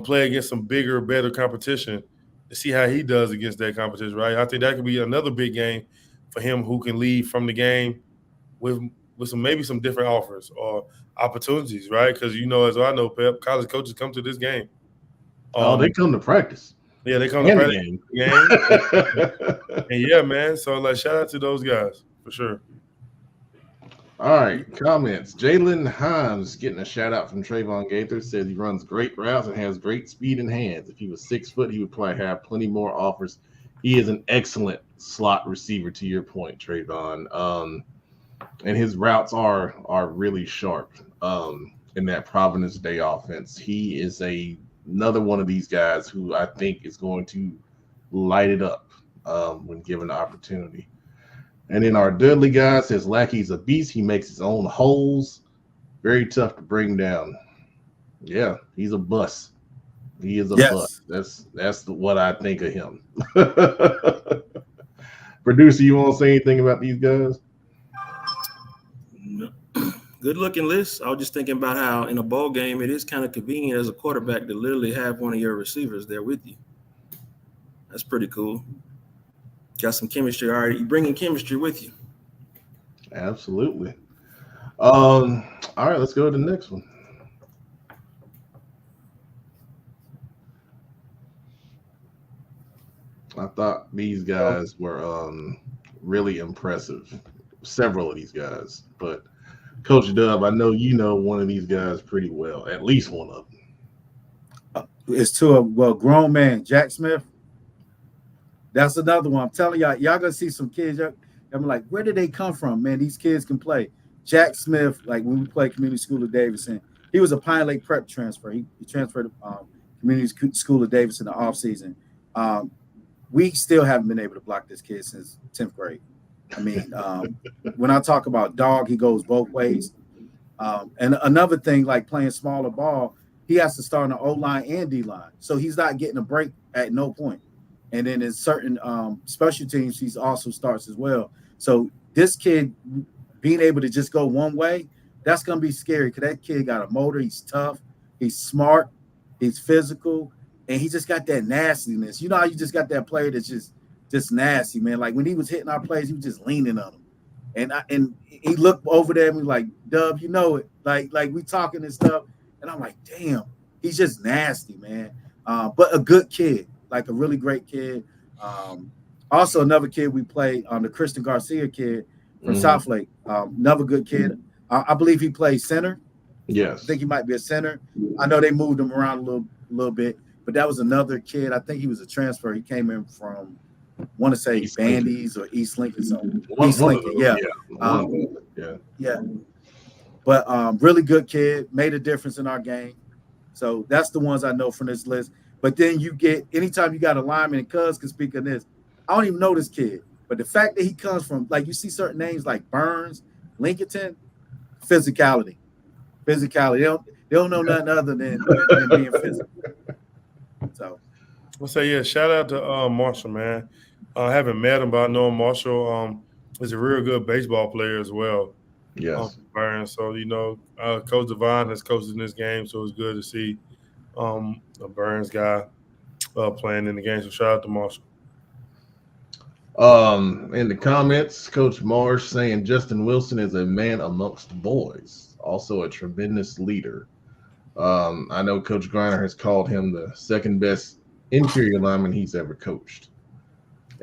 play against some bigger, better competition to see how he does against that competition, right? I think that could be another big game for him who can leave from the game with maybe some different offers or opportunities, right? Because as I know, Pep, college coaches come to this game. They come to practice. Yeah, they come to practice. And yeah, man. So shout out to those guys for sure. All right, comments. Jalen Hines getting a shout out from Trayvon Gaither, says he runs great routes and has great speed in hands. If he was 6 foot, he would probably have plenty more offers. He is an excellent slot receiver, to your point, Trayvon. And his routes are really sharp in that Providence Day offense. He is another one of these guys who I think is going to light it up when given the opportunity. And then our Dudley guy says Lackey's a beast. He makes his own holes. Very tough to bring down. Yeah, he's a bust. He is a bust. That's what I think of him. Producer, you want to say anything about these guys? Good looking list. I was just thinking about how in a bowl game it is kind of convenient as a quarterback to literally have one of your receivers there with you. That's pretty cool. Got some chemistry already. You bringing chemistry with you. Absolutely. All right, let's go to the next one. I thought these guys were really impressive. Several of these guys, but Coach Dub, I know you know one of these guys pretty well, at least one of them. It's to a grown man, Jack Smith. That's another one. I'm telling y'all gonna see some kids. I'm like, where did they come from, man? These kids can play. Jack Smith, like when we played Community School of Davidson, he was a Pine Lake Prep transfer. He transferred to Community School of Davidson in the offseason. We still haven't been able to block this kid since 10th grade. I mean, when I talk about dog, he goes both ways. And another thing, like playing smaller ball, he has to start on the O-line and D-line. So he's not getting a break at no point. And then in certain special teams, he also starts as well. So this kid being able to just go one way, that's going to be scary because that kid got a motor. He's tough. He's smart. He's physical. And he just got that nastiness. You know how you just got that player that's just nasty, man. Like when he was hitting our plays, he was just leaning on them. And he looked over there and was like, Dub, you know it. Like we talking and stuff. And I'm like, damn, he's just nasty, man. But a good kid, like a really great kid. Also, another kid we played, the Christian Garcia kid from South Lake. Another good kid. I believe he plays center. Yes. I think he might be a center. I know they moved him around a little bit, but that was another kid. I think he was a transfer. He came in from, I want to say East Bandy's or East Lincoln. East Lincoln, yeah. Yeah. But really good kid, made a difference in our game. So that's the ones I know from this list. But then you get, anytime you got a lineman, and Cuz can speak on this, I don't even know this kid. But the fact that he comes from, like you see certain names like Burns, Lincolnton, physicality. They don't know nothing other than being physical. So I'll say, yeah, shout out to Marshall, man. I haven't met him, but I know Marshall is a real good baseball player as well. Yes. Burns. So, you know, Coach Devon has coached in this game, so it's good to see a Burns guy playing in the game. So shout out to Marshall. In the comments, Coach Marsh saying Justin Wilson is a man amongst boys, also a tremendous leader. I know Coach Griner has called him the second best interior lineman he's ever coached.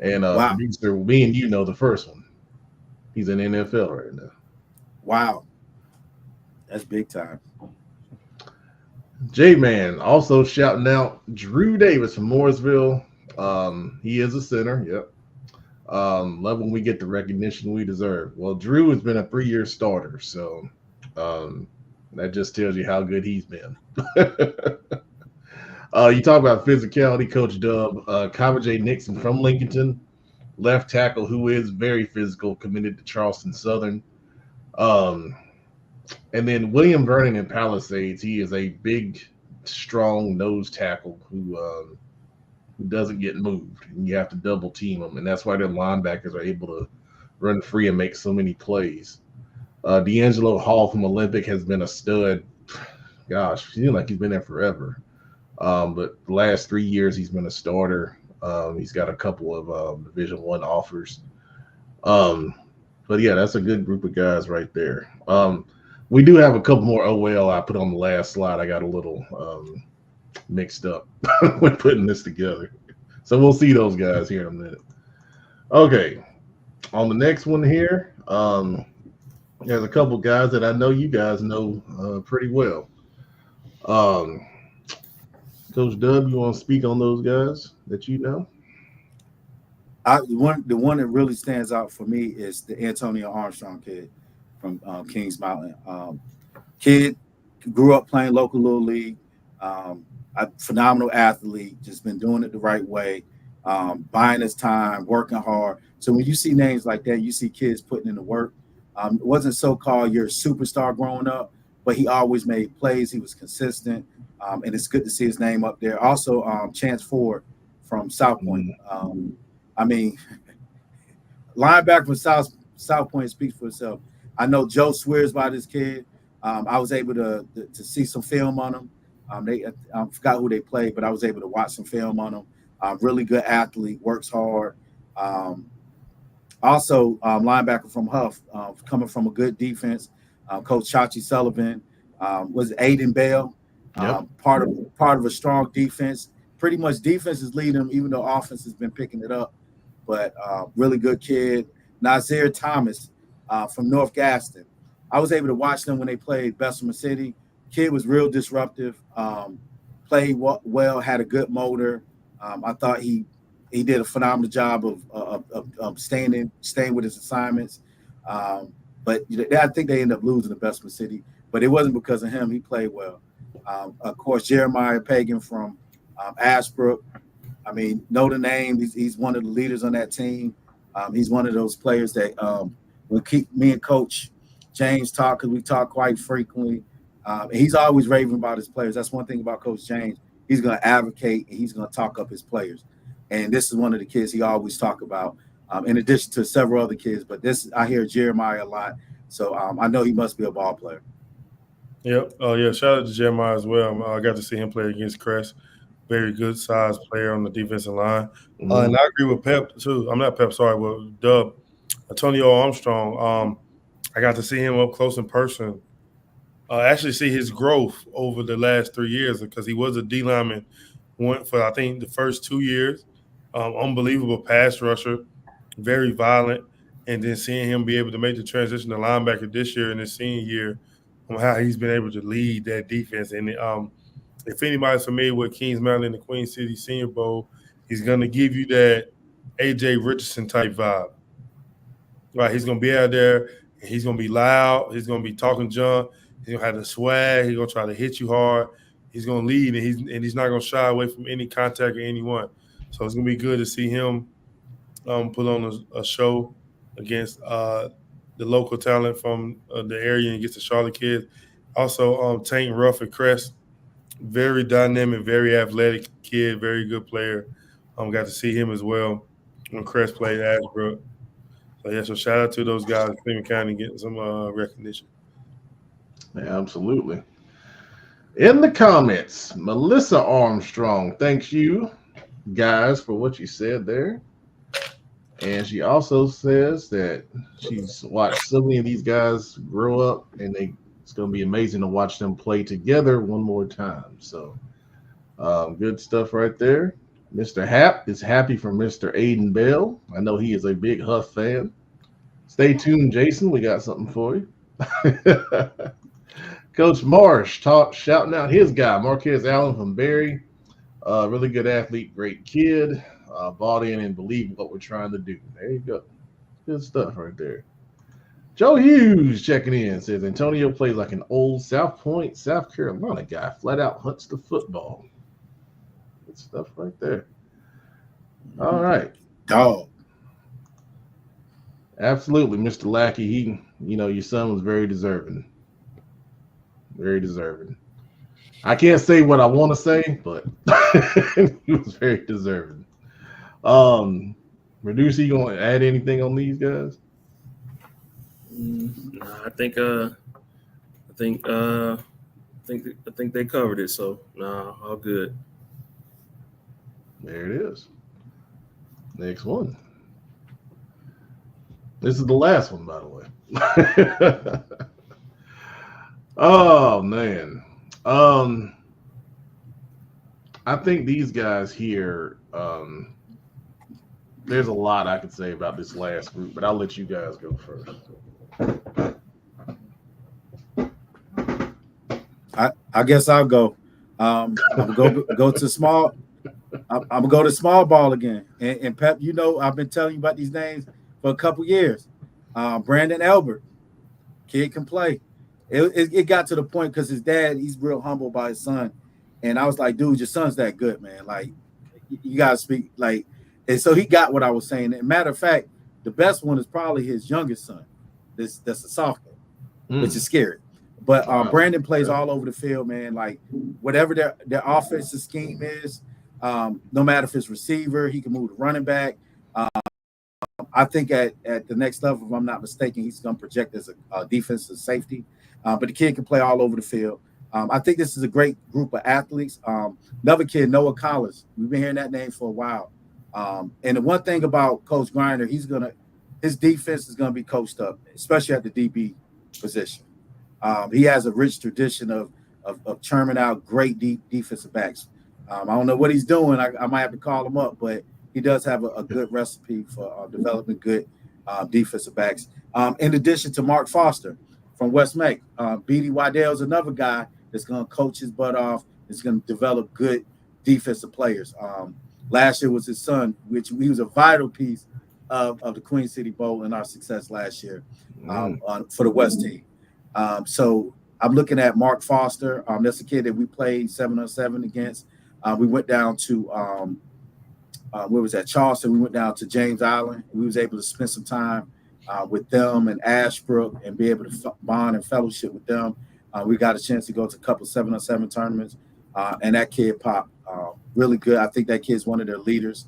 And wow. Producer, me and you know the first one. He's in the NFL right now. Wow. That's big time. J-Man also shouting out Drew Davis from Mooresville. He is a center, yep. Love when we get the recognition we deserve. Well, Drew has been a 3-year starter, so that just tells you how good he's been. You talk about physicality, Coach Dub. Kava J. Nixon from Lincolnton, left tackle who is very physical, committed to Charleston Southern. And then William Vernon in Palisades, he is a big, strong nose tackle who doesn't get moved. And you have to double team him, and that's why their linebackers are able to run free and make so many plays. D'Angelo Hall from Olympic has been a stud. Gosh, seems like he's been there forever. But the last 3 years he's been a starter. He's got a couple of Division I offers. But yeah, that's a good group of guys right there. We do have a couple more OL I put on the last slide. I got a little mixed up when putting this together. So we'll see those guys here in a minute. Okay. On the next one here, there's a couple guys that I know you guys know pretty well. Coach Dub, you want to speak on those guys that you know? The one that really stands out for me is the Antonio Armstrong kid from Kings Mountain. Kid grew up playing local little league. A phenomenal athlete, just been doing it the right way, buying his time, working hard. So when you see names like that, you see kids putting in the work. It wasn't so-called your superstar growing up, but he always made plays. He was consistent, and it's good to see his name up there. Also, Chance Ford from South Point. I mean, linebacker from South Point speaks for itself. I know Joe swears by this kid. I was able to see some film on him. I forgot who they played, but I was able to watch some film on him. Really good athlete, works hard. Also, linebacker from Huff, coming from a good defense. Coach Chachi Sullivan was Aiden Bell, part of a strong defense. Pretty much defense is leading them, even though offense has been picking it up. But really good kid. Nazir Thomas from North Gaston. I was able to watch them when they played Bessemer City. Kid was real disruptive, played well, had a good motor. I thought he did a phenomenal job of staying with his assignments. But I think they ended up losing to Bessemer City, but it wasn't because of him. He played well. Of course, Jeremiah Pagan from Ashbrook. I mean, know the name. He's one of the leaders on that team. He's one of those players that will keep me and Coach James talk, because we talk quite frequently. He's always raving about his players. That's one thing about Coach James. He's going to advocate and he's going to talk up his players. And this is one of the kids he always talk about, in addition to several other kids. But I hear Jeremiah a lot. So I know he must be a ball player. Yep. Oh, yeah. Shout out to Jeremiah as well. I got to see him play against Crest. Very good sized player on the defensive line. And I agree with Pep, too. I'm not Pep, sorry, with Dub. Antonio Armstrong. I got to see him up close in person. Actually see his growth over the last 3 years, because he was a D lineman for, I think, the first 2 years. Unbelievable pass rusher, very violent. And then seeing him be able to make the transition to linebacker this year in his senior year, how he's been able to lead that defense. And if anybody's familiar with Kings Mountain and the Queen City Senior Bowl, he's going to give you that A.J. Richardson type vibe. Right, he's going to be out there, and he's going to be loud. He's going to be talking junk. He's going to have the swag. He's going to try to hit you hard. He's going to lead, and he's not going to shy away from any contact or anyone. So it's going to be good to see him put on a show against the local talent from the area and against the Charlotte kids. Also, Tank Ruff at Crest, very dynamic, very athletic kid, very good player. Got to see him as well when Crest played Ashbrook. So, yeah, so shout out to those guys in Cleveland County getting some recognition. Yeah, absolutely. In the comments, Melissa Armstrong, thanks you guys for what you said there. And she also says that she's watched so many of these guys grow up, and it's going to be amazing to watch them play together one more time. So good stuff right there. Mr. Happ is happy for Mr. Aiden Bell. I know he is a big Huff fan. Stay tuned, Jason. We got something for you. Coach Marsh shouting out his guy, Marquez Allen from Barry. Really good athlete, great kid. Bought in and believed what we're trying to do. There you go. Good stuff right there. Joe Hughes checking in, says Antonio plays like an old South Point, South Carolina guy. Flat out hunts the football. Good stuff right there. All right. Dog. Absolutely, Mr. Lackey. Your son was very deserving. Very deserving. I can't say what I want to say, but he was very deserving. Reduce, you gonna add anything on these guys? I think they covered it. So all good. There it is. Next one. This is the last one, by the way. Oh man. I think these guys here, there's a lot I could say about this last group, but I'll let you guys go first. I guess I'll go. I'm gonna go to small. I'm gonna go to small ball again. And Pep, I've been telling you about these names for a couple years. Brandon Elbert, kid can play. It got to the point because his dad, he's real humble by his son, and I was like, dude, your son's that good, man. Like, you gotta speak like. And so he got what I was saying. And matter of fact, the best one is probably his youngest son. That's a sophomore, which is scary. But Brandon plays all over the field, man. Like, whatever their offensive scheme is, no matter if it's receiver, he can move the running back. I think at the next level, if I'm not mistaken, he's going to project as a defensive safety. But the kid can play all over the field. I think this is a great group of athletes. Another kid, Noah Collins. We've been hearing that name for a while. And the one thing about Coach Grinder, his defense is going to be coached up, especially at the DB position. He has a rich tradition of churning out great defensive backs. I don't know what he's doing. I might have to call him up, but he does have a good recipe for developing good defensive backs. In addition to Mark Foster from West Mac, B.D. Waddell is another guy that's going to coach his butt off. It's going to develop good defensive players. Last year was his son, which he was a vital piece of the Queen City Bowl and our success last year for the West team. So I'm looking at Mark Foster. That's a kid that we played 7-on-7 against. We went down to where was that? Charleston. We went down to James Island. We was able to spend some time with them and Ashbrook and be able to bond and fellowship with them. We got a chance to go to a couple 7-on-7 tournaments, and that kid popped really good. I think that kid's one of their leaders.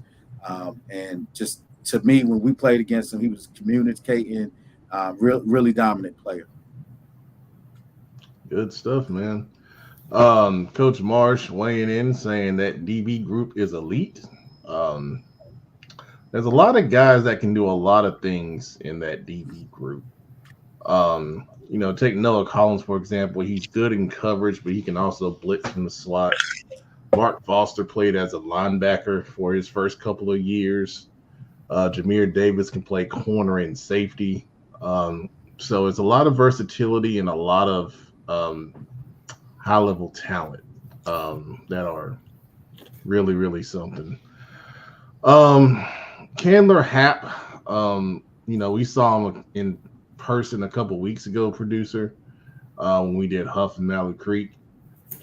And just to me, when we played against him, he was communicating, really dominant player. Good stuff, man. Coach Marsh weighing in saying that DB group is elite. There's a lot of guys that can do a lot of things in that DB group. Take Noah Collins, for example. He's good in coverage, but he can also blitz from the slot. Mark Foster played as a linebacker for his first couple of years. Jameer Davis can play corner and safety. So it's a lot of versatility and a lot of high-level talent that are really, really something. Candler Happ, we saw him in person a couple weeks ago, producer, when we did Huff and Mallet Creek,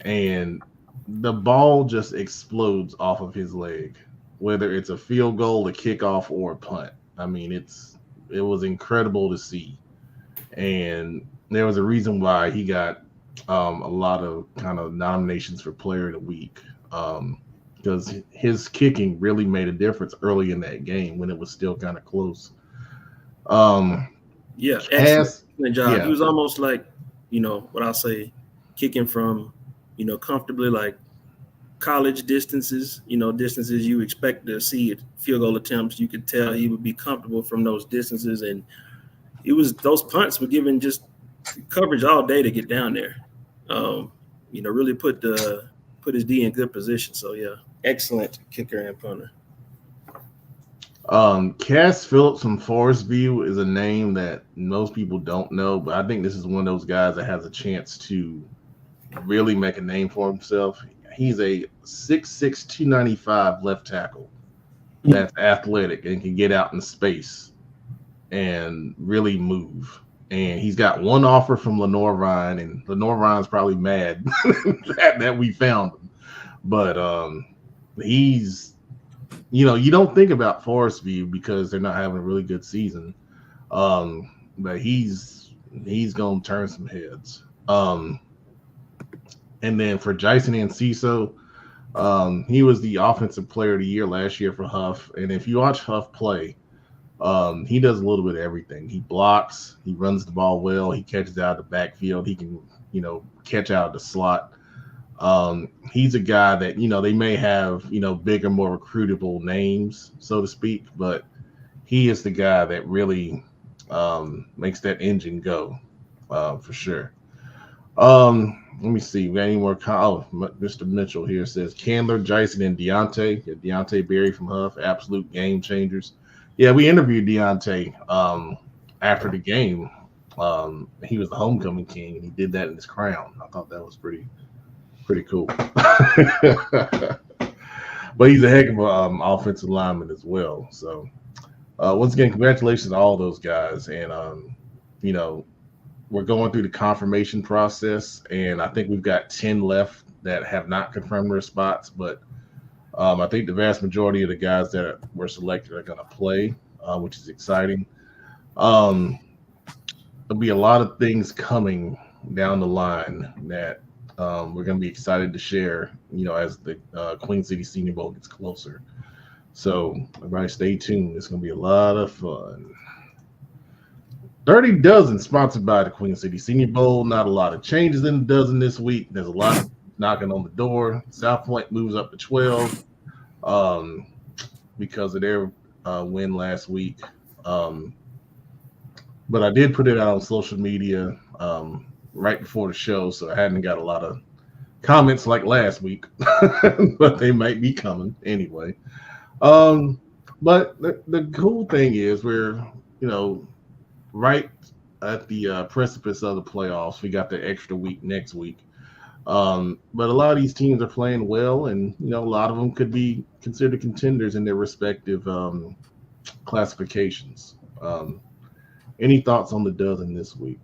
and the ball just explodes off of his leg, whether it's a field goal, a kickoff, or a punt. I mean, it was incredible to see, and there was a reason why he got a lot of kind of nominations for Player of the Week, because his kicking really made a difference early in that game when it was still kind of close. Excellent job. Yeah. He was almost like, what I'll say, kicking from, comfortably like college distances, distances you expect to see at field goal attempts. You could tell he would be comfortable from those distances, and those punts were given just coverage all day to get down there. Really put his D in good position. So yeah, excellent kicker and punter. Cass Phillips from Forest View is a name that most people don't know, but I think this is one of those guys that has a chance to really make a name for himself. He's a 6'6", 295 left tackle that's athletic and can get out in space and really move. And he's got one offer from Lenore Ryan, and Lenore Ryan's probably mad that we found him. But he's, you don't think about Forest View because they're not having a really good season. But he's going to turn some heads. And then for Jason Enciso, he was the offensive player of the year last year for Huff. And if you watch Huff play, he does a little bit of everything. He blocks, he runs the ball well, he catches out of the backfield, he can, catch out of the slot. He's a guy that, they may have, bigger, more recruitable names, so to speak, but he is the guy that really makes that engine go, for sure. Let me see. We got any more? Mr. Mitchell here says Candler, Jason, and Deontay Berry from Huff, absolute game changers. Yeah, we interviewed Deontay after the game. He was the homecoming king, and he did that in his crown. I thought that was pretty cool. But he's a heck of an offensive lineman as well. So once again, congratulations to all those guys. And we're going through the confirmation process, and I think we've got 10 left that have not confirmed their spots. But I think the vast majority of the guys that were selected are going to play, which is exciting. There'll be a lot of things coming down the line that we're going to be excited to share, as the Queen City Senior Bowl gets closer. So everybody stay tuned. It's going to be a lot of fun. 30 Dozen sponsored by the Queen City Senior Bowl. Not a lot of changes in the dozen this week. There's a lot knocking on the door. South Point moves up to 12 because of their win last week. But I did put it out on social media right before the show, so I hadn't got a lot of comments like last week, but they might be coming anyway. But the cool thing is we're right at the precipice of the playoffs. We got the extra week next week. But a lot of these teams are playing well, and a lot of them could be considered contenders in their respective classifications. Any thoughts on the dozen this week?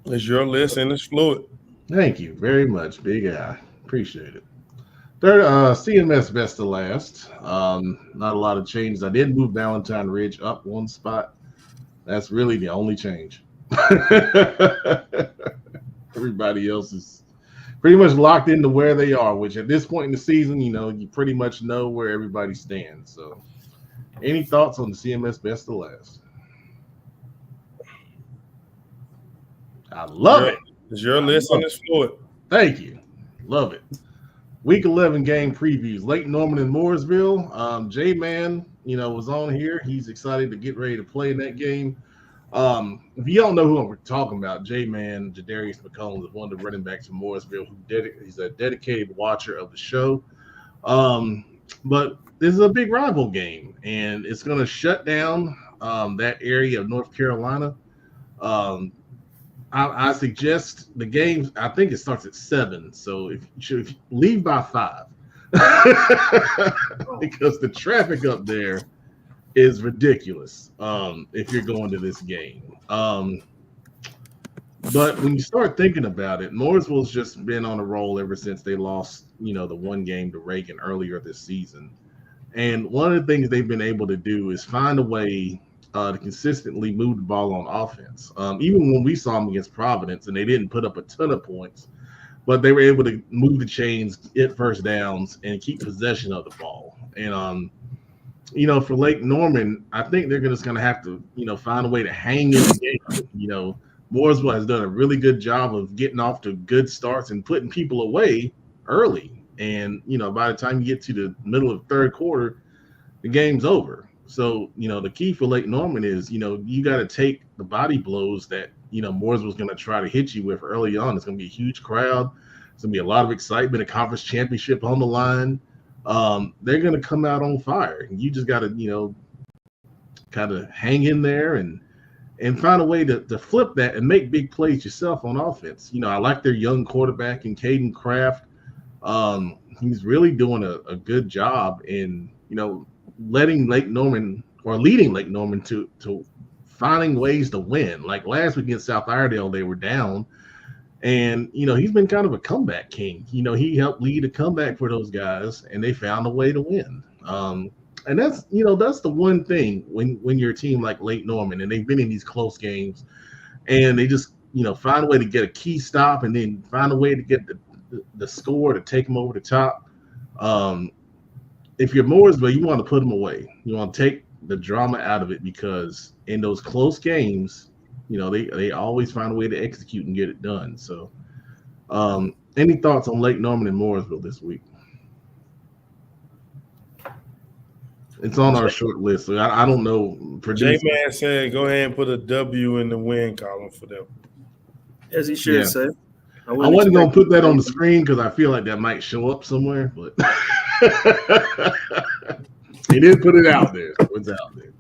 It's your list and it's fluid. Thank you very much, Big Eye. Appreciate it. Third, CMS best to last. Not a lot of changes. I did move Valentine Ridge up one spot. That's really the only change. Everybody else is pretty much locked into where they are, which at this point in the season, you pretty much know where everybody stands. So, any thoughts on the CMS best to last? I love it. It's your list and it's fluid. Thank you. Love it. Week 11 game previews. Lake Norman and Mooresville. J-Man, was on here. He's excited to get ready to play in that game. If you don't know who we're talking about, J-Man, Jadarius McCombs is one of the running backs from Mooresville. He's a dedicated watcher of the show. But this is a big rival game, and it's going to shut down that area of North Carolina. I suggest the game, I think it starts at 7. So if you leave by 5 because the traffic up there is ridiculous if you're going to this game. But when you start thinking about it, Mooresville's just been on a roll ever since they lost, the one game to Reagan earlier this season. And one of the things they've been able to do is find a way to consistently move the ball on offense. Even when we saw them against Providence and they didn't put up a ton of points, but they were able to move the chains, get first downs, and keep possession of the ball. And, for Lake Norman, I think they're just going to have to, find a way to hang in the game. Mooresville has done a really good job of getting off to good starts and putting people away early. And, by the time you get to the middle of the third quarter, the game's over. So, the key for Lake Norman is, you got to take the body blows that, Mooresville's going to try to hit you with early on. It's going to be a huge crowd. It's going to be a lot of excitement, a conference championship on the line. They're going to come out on fire. You just got to, kind of hang in there and find a way to flip that and make big plays yourself on offense. I like their young quarterback in Caden Kraft. He's really doing a good job in, leading Lake Norman to finding ways to win. Like last week against South Iredale, they were down, and he's been kind of a comeback king. He helped lead a comeback for those guys, and they found a way to win. And that's the one thing when you're a team like Lake Norman and they've been in these close games, and they just find a way to get a key stop and then find a way to get the score to take them over the top. If you're Mooresville, you want to put them away. You want to take the drama out of it, because in those close games, they always find a way to execute and get it done. So, any thoughts on Lake Norman and Mooresville this week? It's on our short list. So I don't know. J-Man said, go ahead and put a W in the win column for them. As he should say. I wasn't going to put that on the screen because I feel like that might show up somewhere, but he did put it out there. So it's out there.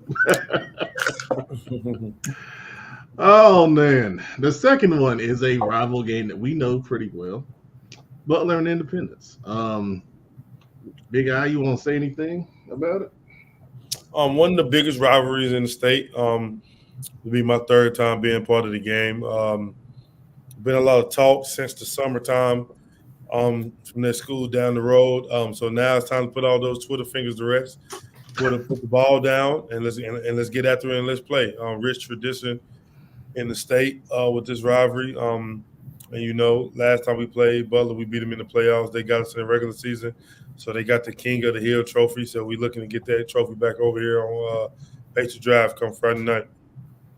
Oh, man. The second one is a rival game that we know pretty well. Butler and Independence. Big Eye, you want to say anything about it? One of the biggest rivalries in the state. Will be my third time being part of the game. Been a lot of talk since the summertime from their school down the road. So now it's time to put all those Twitter fingers to rest. Put the ball down and let's get after it and let's play. Rich tradition in the state with this rivalry. And last time we played Butler, we beat them in the playoffs. They got us in the regular season. So they got the King of the Hill trophy. So we're looking to get that trophy back over here on Patriot Drive come Friday night.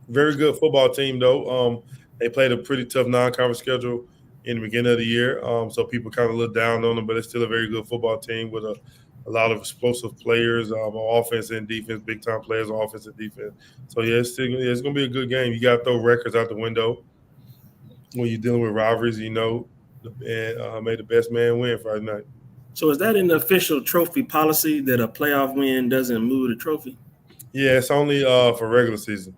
Very good football team, though. They played a pretty tough non-conference schedule in the beginning of the year. So people kind of look down on them, but it's still a very good football team with a lot of explosive players on offense and defense, big-time players on offense and defense. So, it's going to be a good game. You got to throw records out the window when you're dealing with rivalries, and may the best man win Friday night. So is that in the official trophy policy that a playoff win doesn't move the trophy? Yeah, it's only for regular season.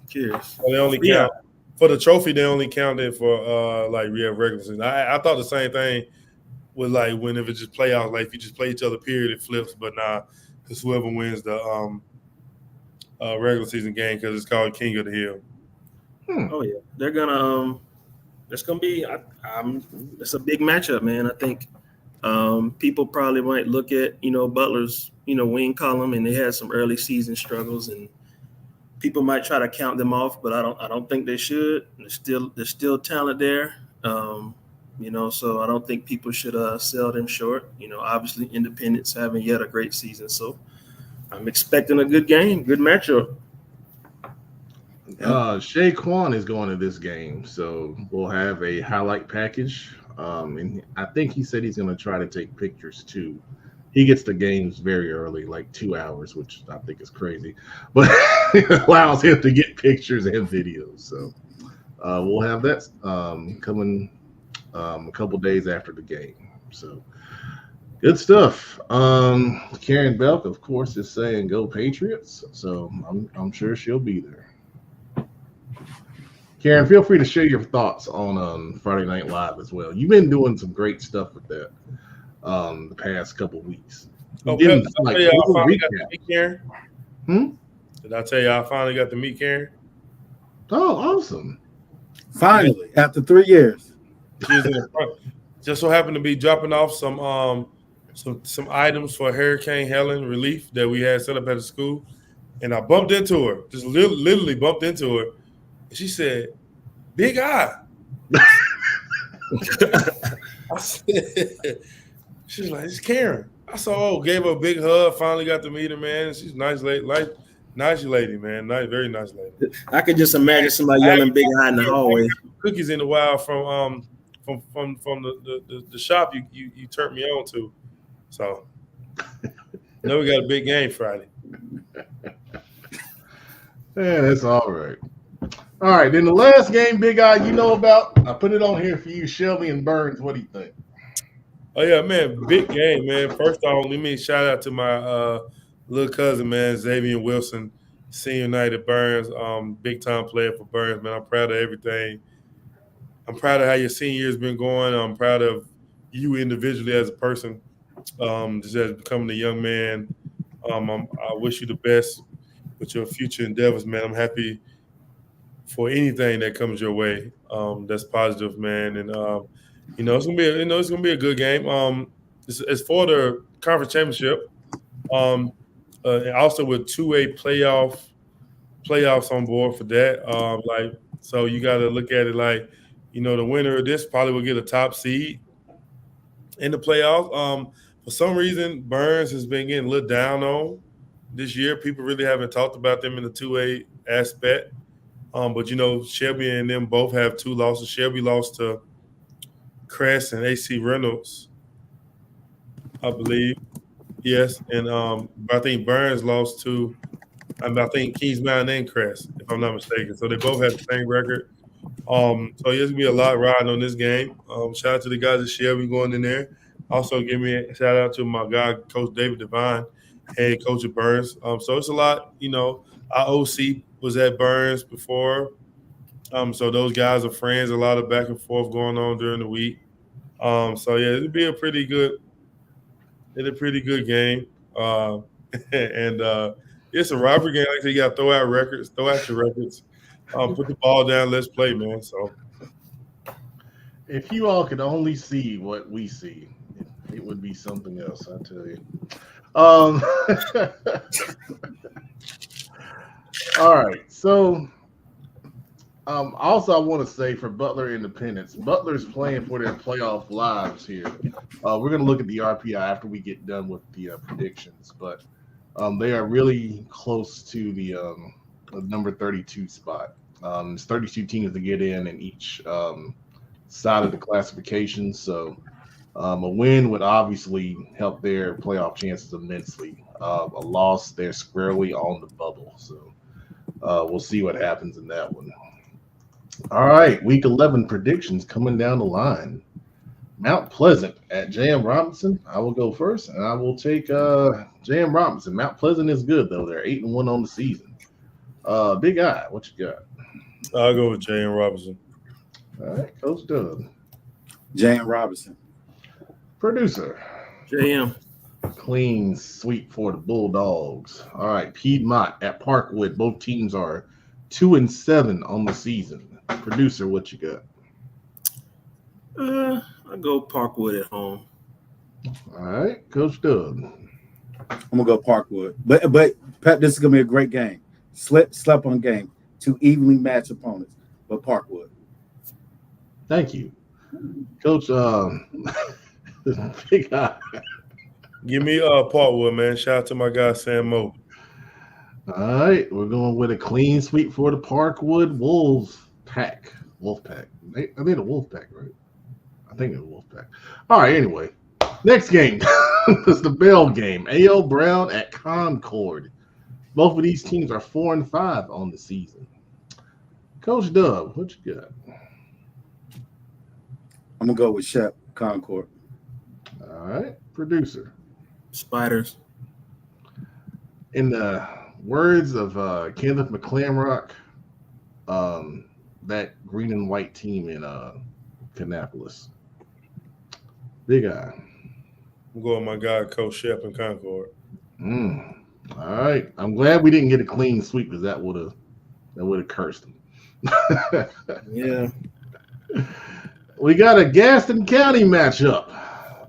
Curious. They only count for the trophy. They only count it for regular season. I thought the same thing with like whenever it's just playoffs. Like if you just play each other, period, it flips. But nah, because whoever wins the regular season game, because it's called King of the Hill. Oh yeah, they're gonna. It's gonna be. It's a big matchup, man. I think people probably might look at Butler's wing column, and they had some early season struggles, and people might try to count them off, but I don't think they should. There's still talent there, so I don't think people should sell them short. Obviously Independence having yet a great season, so I'm expecting a good game, good matchup. Shaquan is going to this game, so we'll have a highlight package. And I think he said he's going to try to take pictures too. He gets the games very early, like 2 hours, which I think is crazy, but it allows him to get pictures and videos. So we'll have that coming a couple days after the game. So good stuff. Karen Belk, of course, is saying "Go Patriots," so I'm sure she'll be there. Karen, feel free to share your thoughts on Friday Night Live as well. You've been doing some great stuff with that the past couple weeks. Did I tell you I finally got to meet Karen? Did I tell you I finally got to meet Karen? Oh, awesome. Finally, after 3 years. She was in the front. Just so happened to be dropping off some items for Hurricane Helen relief that we had set up at the school. And I bumped into her, just literally bumped into her. And she said, "Big Eye." I said, she's like, "It's Karen." I saw, gave her a big hug, finally got to meet her, man. She's a nice lady, nice lady, man. Nice, very nice lady. I could just imagine somebody yelling "Big Eye" in the hallway. Cookies in the wild from the shop you turned me on to. So now we got a big game Friday. Yeah, that's all right. All right, then the last game, Big Eye, you know about. I put it on here for you, Shelby and Burns. What do you think? Oh yeah, man, big game, man. First off, let me shout out to my little cousin, man, Xavier Wilson, senior night at Burns, big time player for Burns, man. I'm proud of everything. I'm proud of how your senior year's been going. I'm proud of you individually as a person, just as becoming a young man. I wish you the best with your future endeavors, man. I'm happy for anything that comes your way. That's positive, man. And it's gonna be a good game. It's for the conference championship. Also with 2A playoffs on board for that. So you got to look at it like, the winner of this probably will get a top seed in the playoffs. For some reason, Burns has been getting looked down on this year. People really haven't talked about them in the 2A aspect. But Shelby and them both have 2 losses. Shelby lost to Crest and AC Reynolds, I believe. Yes, and I think Burns lost to, I think Kings Mountain and Crest, if I'm not mistaken. So they both have the same record. So there's gonna be a lot riding on this game. Shout out to the guys at Shelby going in there. Also, give me a shout out to my guy, Coach David Devine, head coach at Burns. So it's a lot. Our OC was at Burns before. So those guys are friends. A lot of back and forth going on during the week. So yeah, it'll be a pretty good game. And it's a rivalry game. Like I said, you got to throw out your records. Put the ball down. Let's play, man. So if you all could only see what we see, it would be something else, I tell you. All right. So also I want to say for Butler Independence, Butler's playing for their playoff lives here. We're going to look at the RPI after we get done with the predictions, but they are really close to the number 32 spot. There's 32 teams to get in each side of the classification. So a win would obviously help their playoff chances immensely. A loss, they're squarely on the bubble. So we'll see what happens in that one. All right, week 11 predictions coming down the line. Mount Pleasant at J.M. Robinson. I will go first, and I will take J.M. Robinson. Mount Pleasant is good though. They're 8-1 on the season. Big Eye, what you got? I'll go with J.M. Robinson. All right, Coach Doug. J.M. Robinson. Producer. JM. Clean sweep for the Bulldogs. All right, Piedmont at Parkwood. Both teams are 2-7 on the season. Producer, what you got? I'll go Parkwood at home. All right, Coach Doug. I'm gonna go Parkwood. But Pep, this is gonna be a great game. Slept on game. 2 evenly matched opponents, but Parkwood. Thank you, Coach. Big Eye. Give me Parkwood, man. Shout out to my guy Sam Mo. All right, we're going with a clean sweep for the Parkwood Wolfpack. I think the Wolfpack, right? I think it's Wolfpack. All right, anyway. Next game is the Bell game. A.L. Brown at Concord. Both of these teams are 4-5 on the season. Coach Dub, what you got? I'm gonna go with Shep Concord. All right, producer. Spiders. In the words of Kenneth McClamrock, that green and white team in Kannapolis. Big Eye. I'm going with my guy Coach Shep in Concord. All right. I'm glad we didn't get a clean sweep because that would have cursed them. Yeah. We got a Gaston County matchup.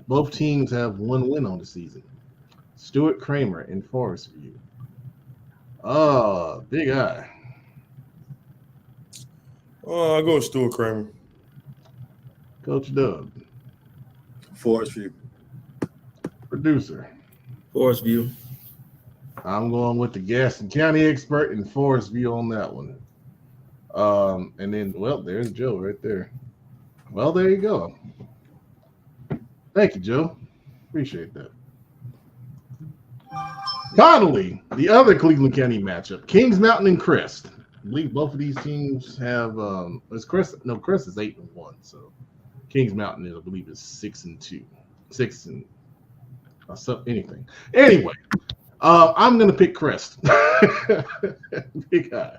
Both teams have 1 win on the season. Stuart Kramer in Forest View. Oh, Big Eye. I'll go with Stuart Kramer. Coach Doug. Forest View. Producer. Forest View. I'm going with the Gaston County expert in Forest View on that one. And then, well, there's Joe right there. Well, there you go. Thank you, Joe. Appreciate that. Finally, the other Cleveland County matchup, Kings Mountain and Crest. I believe both of these teams have Crest is 8-1, so Kings Mountain I believe is 6-2. Anything. Anyway, I'm gonna pick Crest. Big Eye.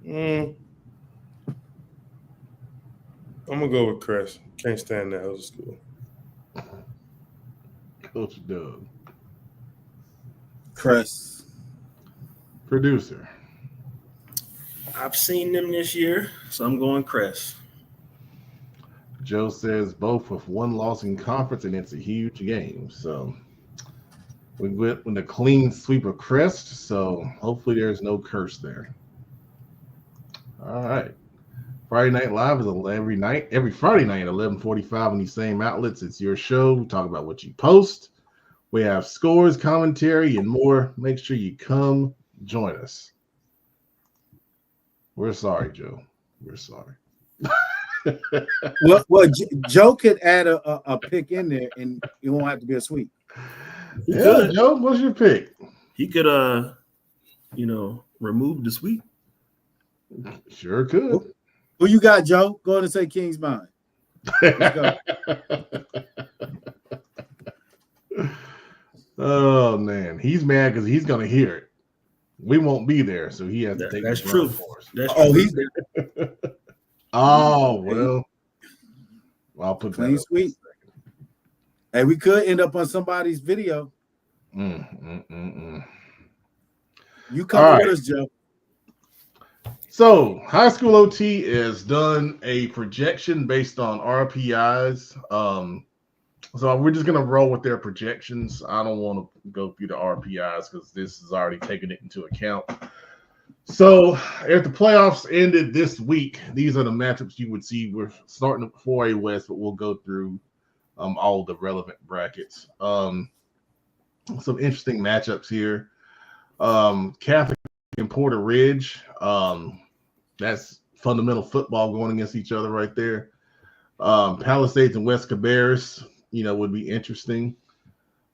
I'm gonna go with Crest. Can't stand that other school. Coach Doug. Crest. Producer. I've seen them this year, so I'm going Crest. Joe says both with 1 loss in conference, and it's a huge game. So we went with a clean sweep of Crest, so hopefully there's no curse there. All right. Friday Night Live is every Friday night at 11:45 on these same outlets. It's your show. We talk about what you post. We have scores, commentary, and more. Make sure you come join us. We're sorry, Joe. We're sorry. Well, Joe could add a pick in there, and it won't have to be a sweep. Yeah, Joe, what's your pick? He could, remove the sweep. Sure could. Who you got, Joe? Go ahead and say King's Mind. Let's go. Oh man, he's mad because he's gonna hear it. We won't be there, so he has to take. That's the true. for us. That's Oh, true. he's there. Oh well. I'll put Clean that. sweep. Hey, we could end up on somebody's video. You come All with right. us, Joe. So, High School OT has done a projection based on RPIs. So we're just gonna roll with their projections. I don't want to go through the RPIs because this is already taking it into account. So, if the playoffs ended this week, these are the matchups you would see. We're starting at 4A West, but we'll go through all the relevant brackets. Some interesting matchups here. Catholic and Porter Ridge. That's fundamental football going against each other right there. Palisades and West Cabarrus, would be interesting.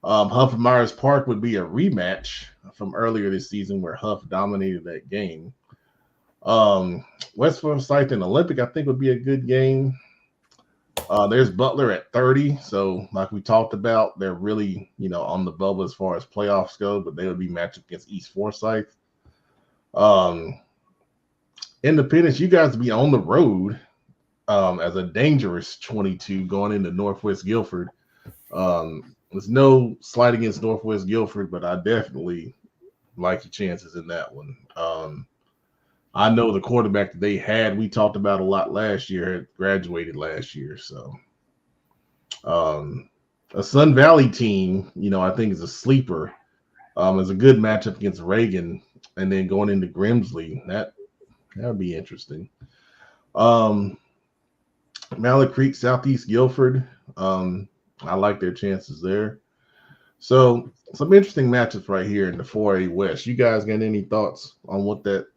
Huff and Myers Park would be a rematch from earlier this season where Huff dominated that game. West Forsyth and Olympic, I think, would be a good game. There's Butler at 30. So, like we talked about, they're really, on the bubble as far as playoffs go, but they would be matched against East Forsyth. Independence, you guys be on the road as a dangerous 22 going into Northwest Guilford. There's no slight against Northwest Guilford, but I definitely like your chances in that one. I know the quarterback that they had, we talked about a lot last year, had graduated last year. So a Sun Valley team, I think is a sleeper. Is a good matchup against Reagan, and then going into Grimsley, that would be interesting. Mallet Creek, Southeast Guilford. I like their chances there. So some interesting matchups right here in the 4A West. You guys got any thoughts on what that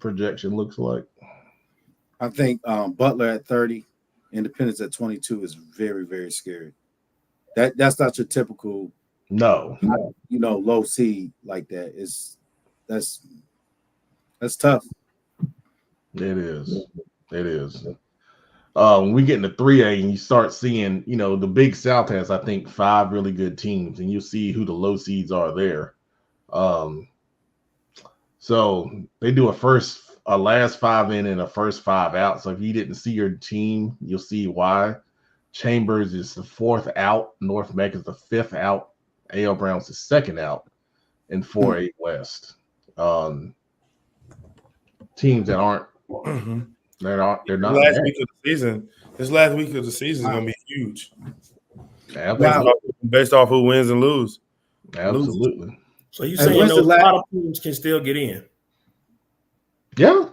projection looks like? I think Butler at 30, Independence at 22 is very, very scary. That's not your typical low seed like that. That's tough. It is. When we get into 3A and you start seeing, the Big South has, I think, 5 really good teams, and you see who the low seeds are there. So they do a last 5 in and a first 5 out. So if you didn't see your team, you'll see why. Chambers is the 4th out. North Meck is the 5th out. A.L. Brown's the 2nd out in 4A West. Teams that aren't. They're not. Last week of the season. This last week of the season is going to be huge. Based off who wins and lose. Absolutely. So you saying a lot of teams can still get in? Yeah,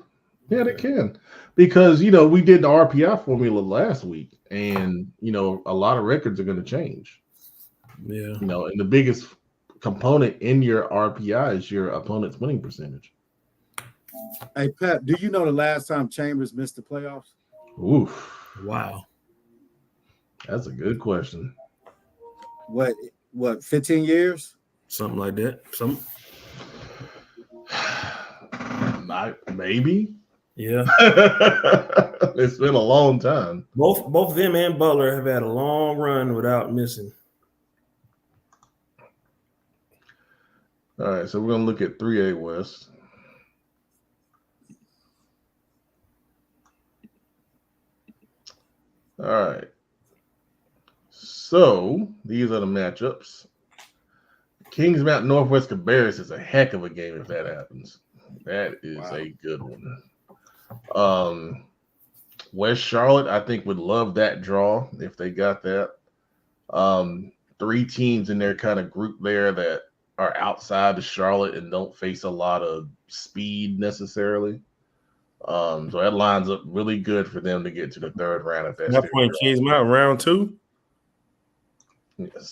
they can. Because, we did the RPI formula last week, and, a lot of records are going to change. Yeah. And the biggest component in your RPI is your opponent's winning percentage. Hey, Pep, do you know the last time Chambers missed the playoffs? Oof. Wow. That's a good question. What, 15 years? Something like that. Maybe. Yeah. It's been a long time. Both them and Butler have had a long run without missing. All right, so we're going to look at 3A West. All right. So these are the matchups. Kings Mountain Northwest Cabarrus is a heck of a game if that happens. That is a good one. West Charlotte, I think, would love that draw if they got that. 3 teams in their kind of group there that are outside of Charlotte and don't face a lot of speed necessarily. So that lines up really good for them to get to the 3rd round at that point. Kings Mountain round 2.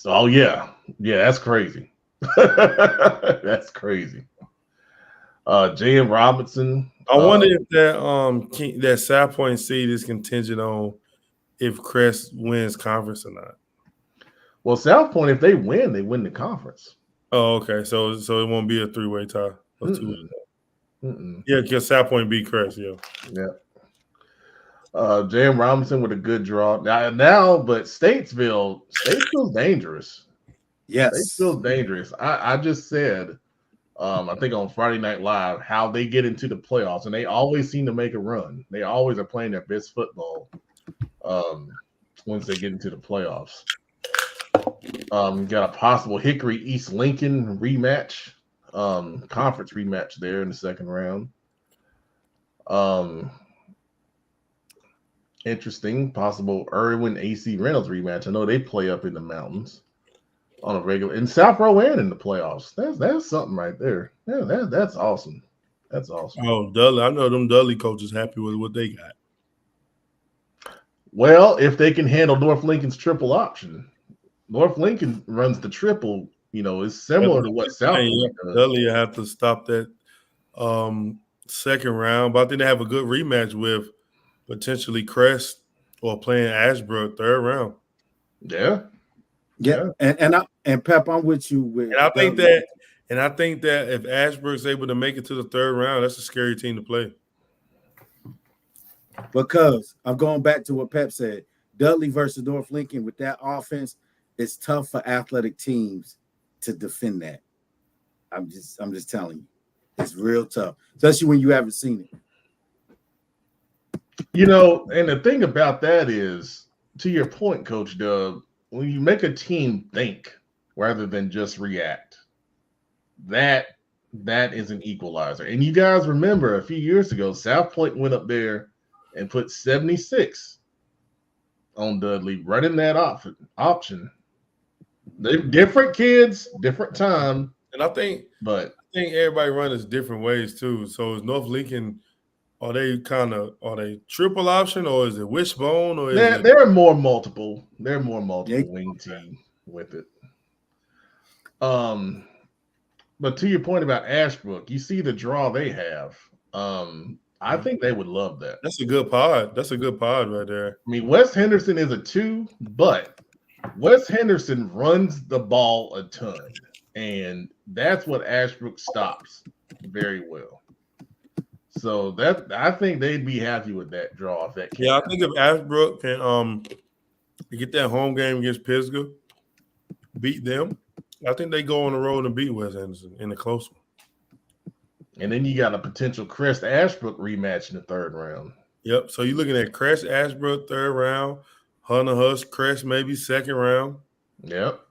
Oh yeah, that's crazy. That's crazy. J.M. Robinson. I wonder if that South Point seed is contingent on if Crest wins conference or not. Well, South Point, if they win the conference. Oh, okay. So it won't be a 3-way tie. Or 2-way tie. Yeah, because South Point beat Crest. Yeah. J.M. Robinson with a good draw now, but Statesville's dangerous. Yes, Statesville's dangerous. I just said, I think on Friday Night Live, how they get into the playoffs, and they always seem to make a run. They always are playing their best football once they get into the playoffs. Got a possible Hickory East Lincoln rematch, conference rematch there in the 2nd round. Interesting, possible Irwin AC Reynolds rematch. I know they play up in the mountains on a regular in South Rowan in the playoffs. That's something right there. Yeah, that's awesome. That's awesome. Oh, Dudley, I know them Dudley coaches happy with what they got. Well, if they can handle North Lincoln's triple option. North Lincoln runs the triple, is similar to what South Lincoln does. Dudley have to stop that 2nd round, but I think they have a good rematch with potentially Crest or playing Ashbrook 3rd round. Yeah. And Pep, I'm with you. And I think that if Ashbrook's able to make it to the 3rd round, that's a scary team to play. Because I'm going back to what Pep said. Dudley versus North Lincoln with that offense, it's tough for athletic teams to defend that. I'm just telling you, it's real tough, especially when you haven't seen it. You know, and the thing about that is, to your point, Coach Dub, when you make a team think rather than just react, that is an equalizer. And you guys remember a few years ago, South Point went up there and put 76 on Dudley, running that option. They're different kids, different time. And I think everybody runs different ways too. So is North Lincoln, are they triple option, or is it wishbone, or they're more multiple. They're more multiple wing team with it. But to your point about Ashbrook, you see the draw they have. I think they would love that. That's a good pod. That's a good pod right there. I mean, Wes Henderson is a 2, but Wes Henderson runs the ball a ton, and that's what Ashbrook stops very well. So that I think they'd be happy with that draw if that came out. I think if Ashbrook can get that home game against Pisgah, beat them, I think they go on the road and beat Wes Henderson in a close one. And then you got a potential Crest Ashbrook rematch in the 3rd round. Yep. So you're looking at Crest Ashbrook 3rd round, Hunter Husk Crest maybe 2nd round. Yep.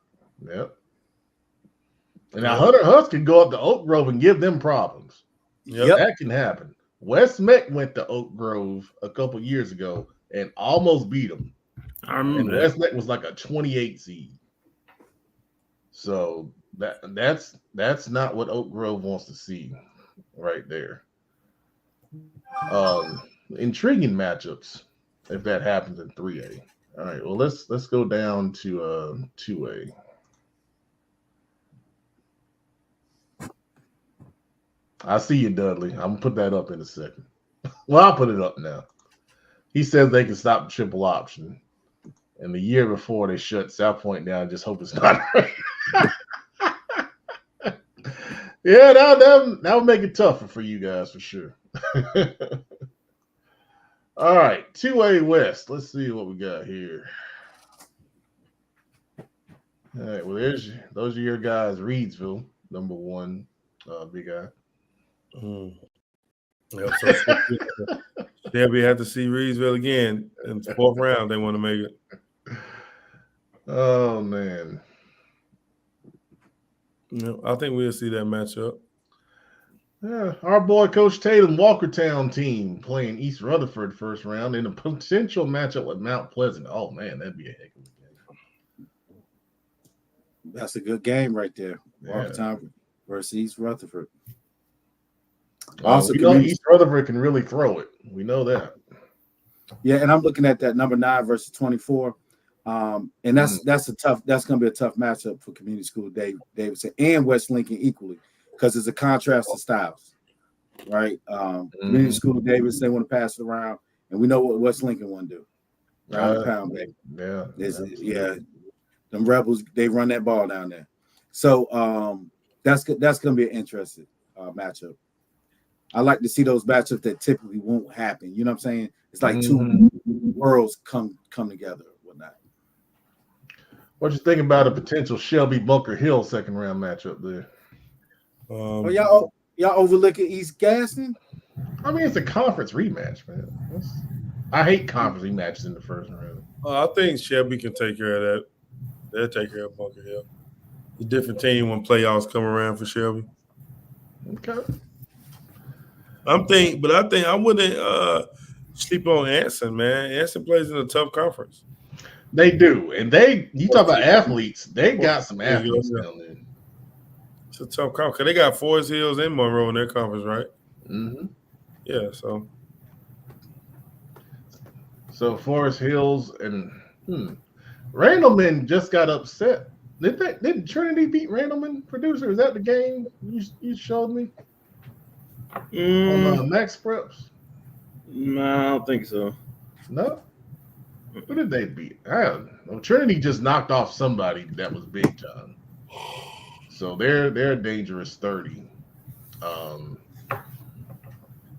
And now Hunter Husk can go up to Oak Grove and give them problems. Yep. That can happen. West Meck went to Oak Grove a couple years ago and almost beat them. I remember West Meck was like a 28 seed. So that's not what Oak Grove wants to see right there. Intriguing matchups if that happens in 3A. All right, well let's go down to 2A. I see you, Dudley. I'm gonna put that up in a second. Well, I'll put it up now. He says they can stop the triple option. And the year before they shut South Point down, just hope it's not right. Yeah, that would make it tougher for you guys for sure. All right, 2A West. Let's see what we got here. All right, well, those are your guys. Reidsville, number 1, big guy. Yep, so Shelby had to see Reidsville again in the 4th round. They want to make it. Oh man. I think we'll see that matchup. Yeah, our boy Coach Tatum Walkertown team playing East Rutherford 1st round in a potential matchup with Mount Pleasant. Oh man, that'd be a heck of a game. That's a good game right there. Yeah. Walkertown versus East Rutherford. Also, we know East Rutherford can really throw it. We know that. Yeah, and I'm looking at that number 9 versus 24. And that's going to be a tough matchup for Community School Davidson and West Lincoln equally, because it's a contrast of styles, right? Community School Davidson, they want to pass it around, and we know what West Lincoln want to do. Round the pound, baby. Yeah. Them Rebels, they run that ball down there. So that's going to be an interesting matchup. I like to see those matchups that typically won't happen. You know what I'm saying? It's like two worlds come together or whatnot. What you think about a potential Shelby Bunker Hill 2nd round matchup there? Y'all overlooking East Gaston? I mean, it's a conference rematch, man. I hate conference rematches in the 1st round. I think Shelby can take care of that. They'll take care of Bunker Hill. A different team when playoffs come around for Shelby. Okay. I think I wouldn't sleep on Anson, man. Anson plays in a tough conference. They do. And you talk about athletes, they got some athletes down there. It's a tough conference. Because they got Forest Hills and Monroe in their conference, right? Mm-hmm. Yeah, so. So Forest Hills and Randleman just got upset. Did Trinity beat Randleman, producer? Is that the game you showed me? On Max Preps? No, I don't think so. No? Who did they beat? I don't know. Trinity just knocked off somebody that was big time. So they're a dangerous 30.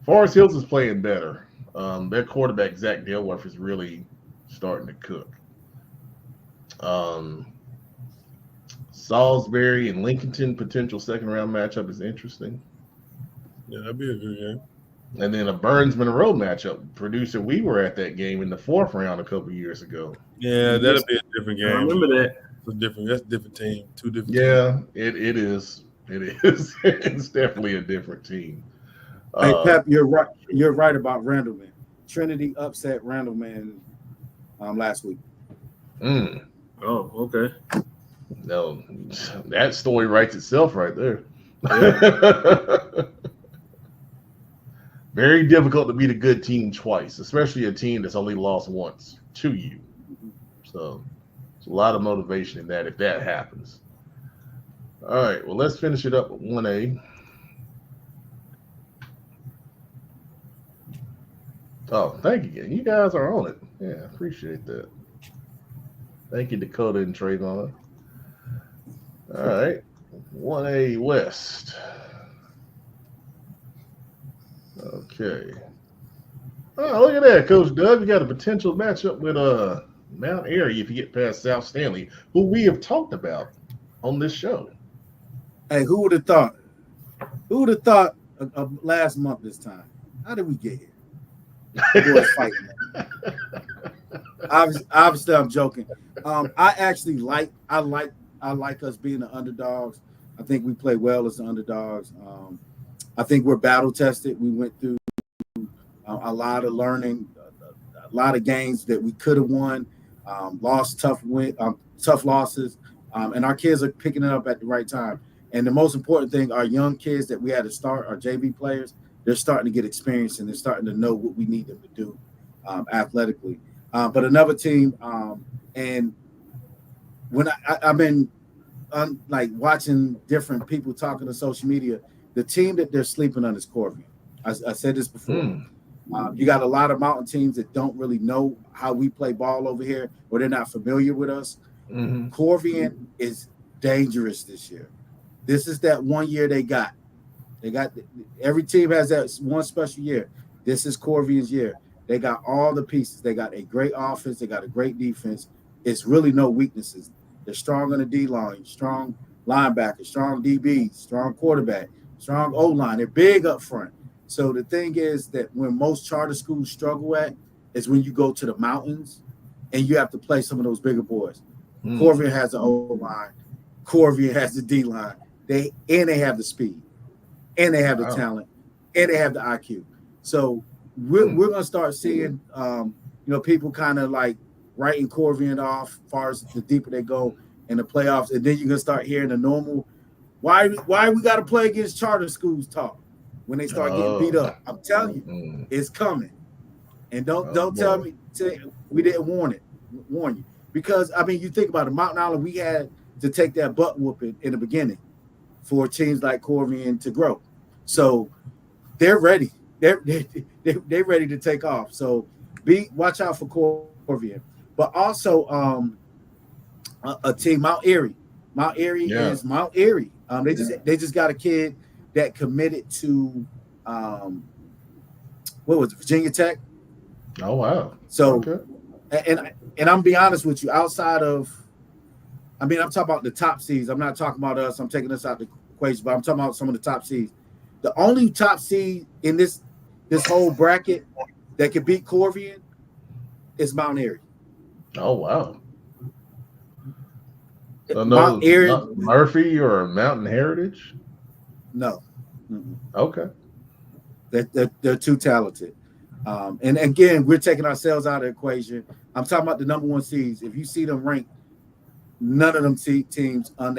Forest Hills is playing better. Their quarterback, Zach Dilworth, is really starting to cook. Salisbury and Lincolnton potential second round matchup is interesting. Yeah, that'd be a good game. And then a Burns Monroe matchup. Producer, we were at that game in the 4th round a couple years ago. Yeah, that'll be a different game. I remember that. That's a different team. Two different Yeah, it is. It is. It's definitely a different team. Hey, Pep, you're right. You're right about Randleman. Trinity upset Randleman last week. Oh, okay. No, that story writes itself right there. Very difficult to beat a good team twice, especially a team that's only lost once to you. So there's a lot of motivation in that if that happens. All right, well, let's finish it up with 1A. Oh, thank you. You guys are on it. Yeah, appreciate that. Thank you, Dakota and Trayvon. All right, 1A West. Okay. Oh, look at that, Coach Doug. You got a potential matchup with Mount Airy if you get past South Stanley, who we have talked about on this show. Hey, who would have thought? Who would have thought of last month this time? How did we get here? The boys fighting. Obviously, I'm joking. I actually like us being the underdogs. I think we play well as the underdogs. I think we're battle tested. We went through a lot of learning, a lot of games that we could have won, lost tough losses, and our kids are picking it up at the right time. And the most important thing, our young kids that we had to start, our JV players, they're starting to get experience and they're starting to know what we need them to do athletically. But another team, and when I've been like watching different people talking on social media, the team that they're sleeping on is Corvian. I said this before. You got a lot of mountain teams that don't really know how we play ball over here, or they're not familiar with us. Corvian is dangerous this year. This is that 1 year they got. Every team has that one special year. This is Corvian's year. They got all the pieces. They got a great offense. They got a great defense. It's really no weaknesses. They're strong on the D line, strong linebacker, strong DB, strong quarterback, strong O-line. They're big up front. So the thing is that when most charter schools struggle at is when you go to the mountains and you have to play some of those bigger boys. Corvian has the O-line. Corvian has the D-line. They have the speed, and they have the talent, and they have the IQ. So we're going to start seeing, people kind of like writing Corvian off as far as the deeper they go in the playoffs, and then you're going to start hearing the normal, why we got to play against charter schools talk when they start getting beat up. I'm telling you, it's coming, and don't tell me we didn't warn you, because I mean you think about it, Mountain Island, we had to take that butt whooping in the beginning for teams like Corvian to grow. So they're ready. They're ready to take off. So watch out for Corvian. But also a team, Mount Airy. Mount Airy is Mount Airy. They just got a kid that committed to what was it, Virginia Tech? Oh wow. So and I'm be honest with you, outside of I'm talking about the top seeds. I'm not talking about us. I'm taking us out the equation, but I'm talking about some of the top seeds. The only top seed in this whole bracket that could beat Corvian is Mount Airy. Oh wow. So Mount Airy, Murphy or Mountain Heritage? No. Okay. They're too talented. And again, we're taking ourselves out of the equation. I'm talking about the number one seeds. If you see them ranked, none of them teams on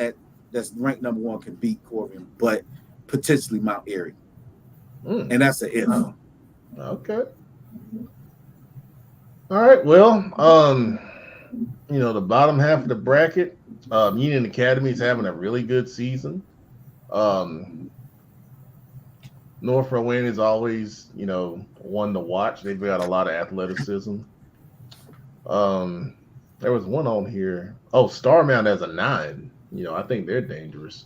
that's ranked number one can beat Corvian, but potentially Mount Airy. And that's an if. Okay. All right. Well, the bottom half of the bracket, Union Academy is having a really good season. North Wayne is always, one to watch. They've got a lot of athleticism. There was one on here. Oh, Starmount has a 9. I think they're dangerous.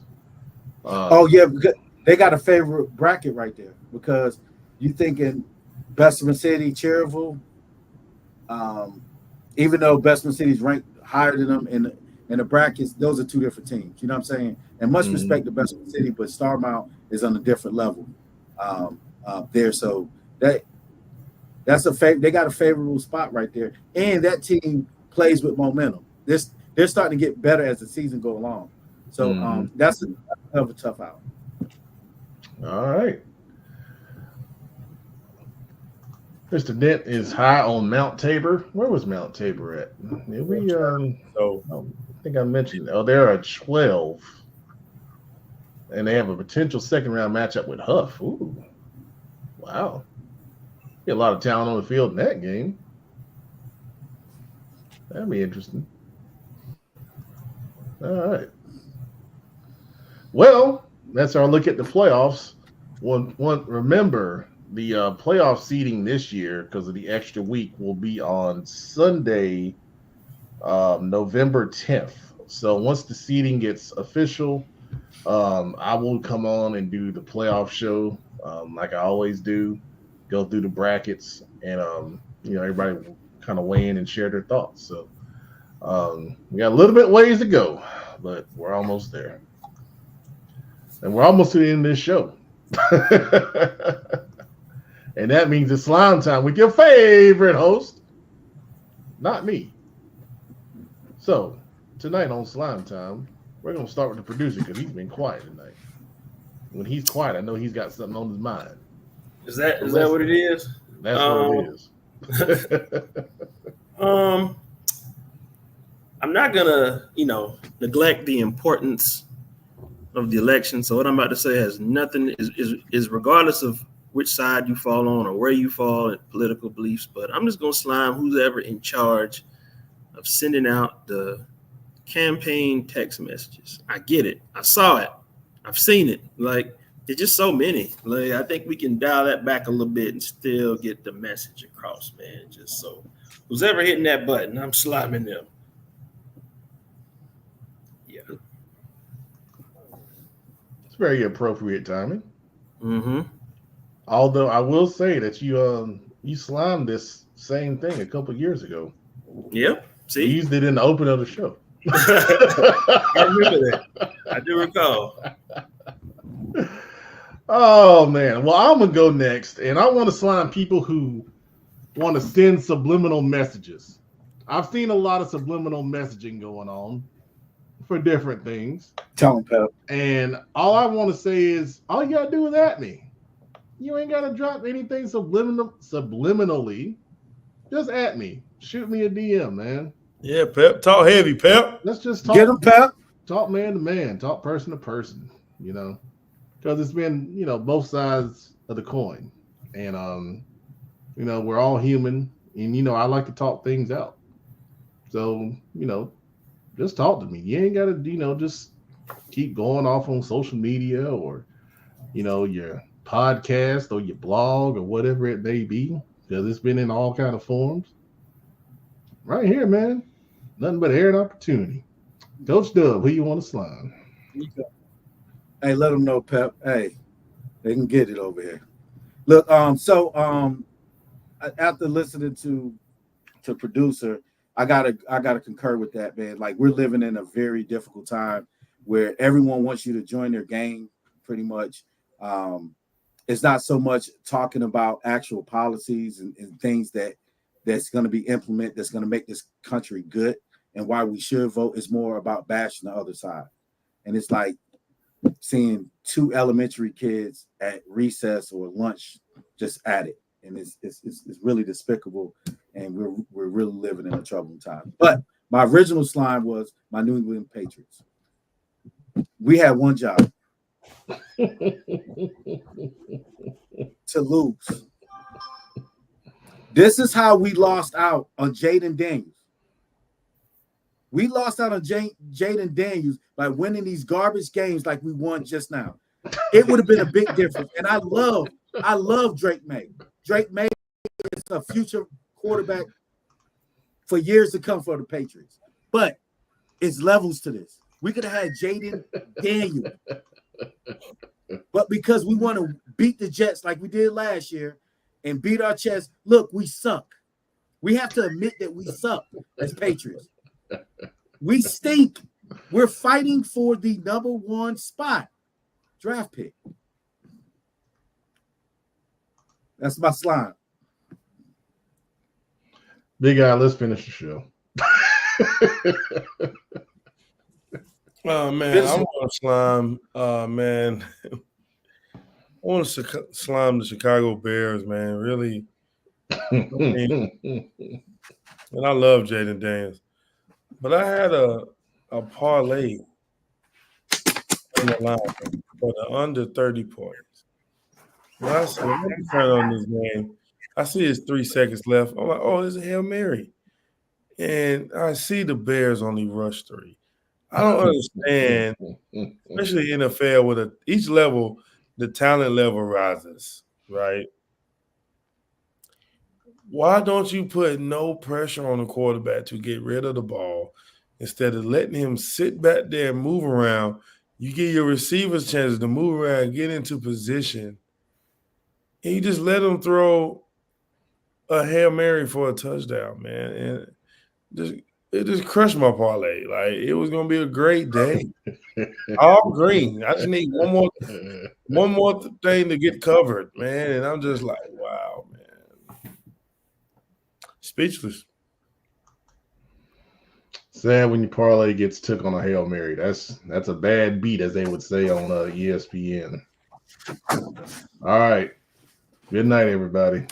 Because they got a favorite bracket right there because you thinking Bessemer City, Cherryville, even though Bessemer City's ranked higher than them in the brackets, those are two different teams. You know what I'm saying? And much respect to Bessemer City, but Starmount is on a different level there. So that's they got a favorable spot right there, and that team plays with momentum. They're starting to get better as the season go along. So that's a tough out. All right. Mr. Dent is high on Mount Tabor. Where was Mount Tabor at? Did we I think I mentioned. Oh, they're at 12, and they have a potential second round matchup with Huff. Ooh, wow! Get a lot of talent on the field in that game. That'd be interesting. All right. Well, that's our look at the playoffs. Remember, the playoff seeding this year, because of the extra week, will be on Sunday, November 10th. So once the seeding gets official, I will come on and do the playoff show like I always do, go through the brackets, and everybody will kind of weigh in and share their thoughts. So we got a little bit ways to go, but we're almost there. And we're almost to the end of this show. And that means it's slime time with your favorite host, not me. So tonight on Slime Time, we're going to start with the producer because he's been quiet tonight. When he's quiet, I know he's got something on his mind. Is that what it is? That's what it is. I'm not gonna, neglect the importance of the election. So what I'm about to say has nothing is regardless of which side you fall on or where you fall in political beliefs. But I'm just gonna slime who's ever in charge of sending out the campaign text messages. I get it. I saw it. I've seen it. Like, there's just so many. Like, I think we can dial that back a little bit and still get the message across, man. Just so who's ever hitting that button, I'm sliming them. Yeah. It's very appropriate timing. Mm-hmm. Although I will say that you slimed this same thing a couple years ago. Yep. See, you used it in the open of the show. I remember that. I do recall. Oh man. Well, I'm gonna go next, and I want to slime people who want to send subliminal messages. I've seen a lot of subliminal messaging going on for different things. Tell them, Pep. And all I want to say is, all you gotta do is at me. You ain't gotta drop anything subliminally. Just at me. Shoot me a DM, man. Yeah, Pep. Talk heavy, Pep. Let's just talk. Get him, Pep. Talk man to man. Talk person to person. Because it's been, both sides of the coin. And, we're all human. And, I like to talk things out. So, just talk to me. You ain't got to, just keep going off on social media or, your podcast or your blog or whatever it may be. Because it's been in all kind of forms. Right here, man. Nothing but air and opportunity. Coach Dub, who you want to slime? Hey, let them know, Pep. Hey, they can get it over here. Look, after listening to producer, I gotta concur with that, man. Like, we're living in a very difficult time where everyone wants you to join their game, pretty much. It's not so much talking about actual policies and things that's going to be implemented, that's going to make this country good and why we should vote. It's more about bashing the other side. And it's like seeing two elementary kids at recess or lunch just at it. And it's really despicable. And we're really living in a troubling time. But my original slime was my New England Patriots. We had one job. To lose. This is how we lost out on Jaden Daniels. We lost out on Jaden Daniels by winning these garbage games like we won just now. It would have been a big difference. And I love Drake May. Drake May is a future quarterback for years to come for the Patriots. But it's levels to this. We could have had Jaden Daniels. But because we want to beat the Jets like we did last year and beat our chest, look, we suck. We have to admit that we suck as Patriots. We stink. We're fighting for the number 1 spot draft pick. That's my slime. Big guy, let's finish the show. Oh man, I want to slime. Man, I want to slime the Chicago Bears, man. Really, and I love Jaden Daniels, but I had a parlay in the line for the under 30 points. When I turn on this game, I see it's 3 seconds left. I'm like, oh, it's a Hail Mary, and I see the Bears only rush 3. I don't understand, especially NFL with each level, the talent level rises, right? Why don't you put no pressure on the quarterback to get rid of the ball instead of letting him sit back there and move around? You give your receivers chances to move around, get into position, and you just let them throw a Hail Mary for a touchdown, man. And it just crushed my parlay. Like, it was gonna be a great day. All green. I just need one more thing to get covered, man. And I'm just like, wow, man. Speechless. Sad when your parlay gets took on a Hail Mary. That's a bad beat, as they would say on ESPN. All right. Good night, everybody.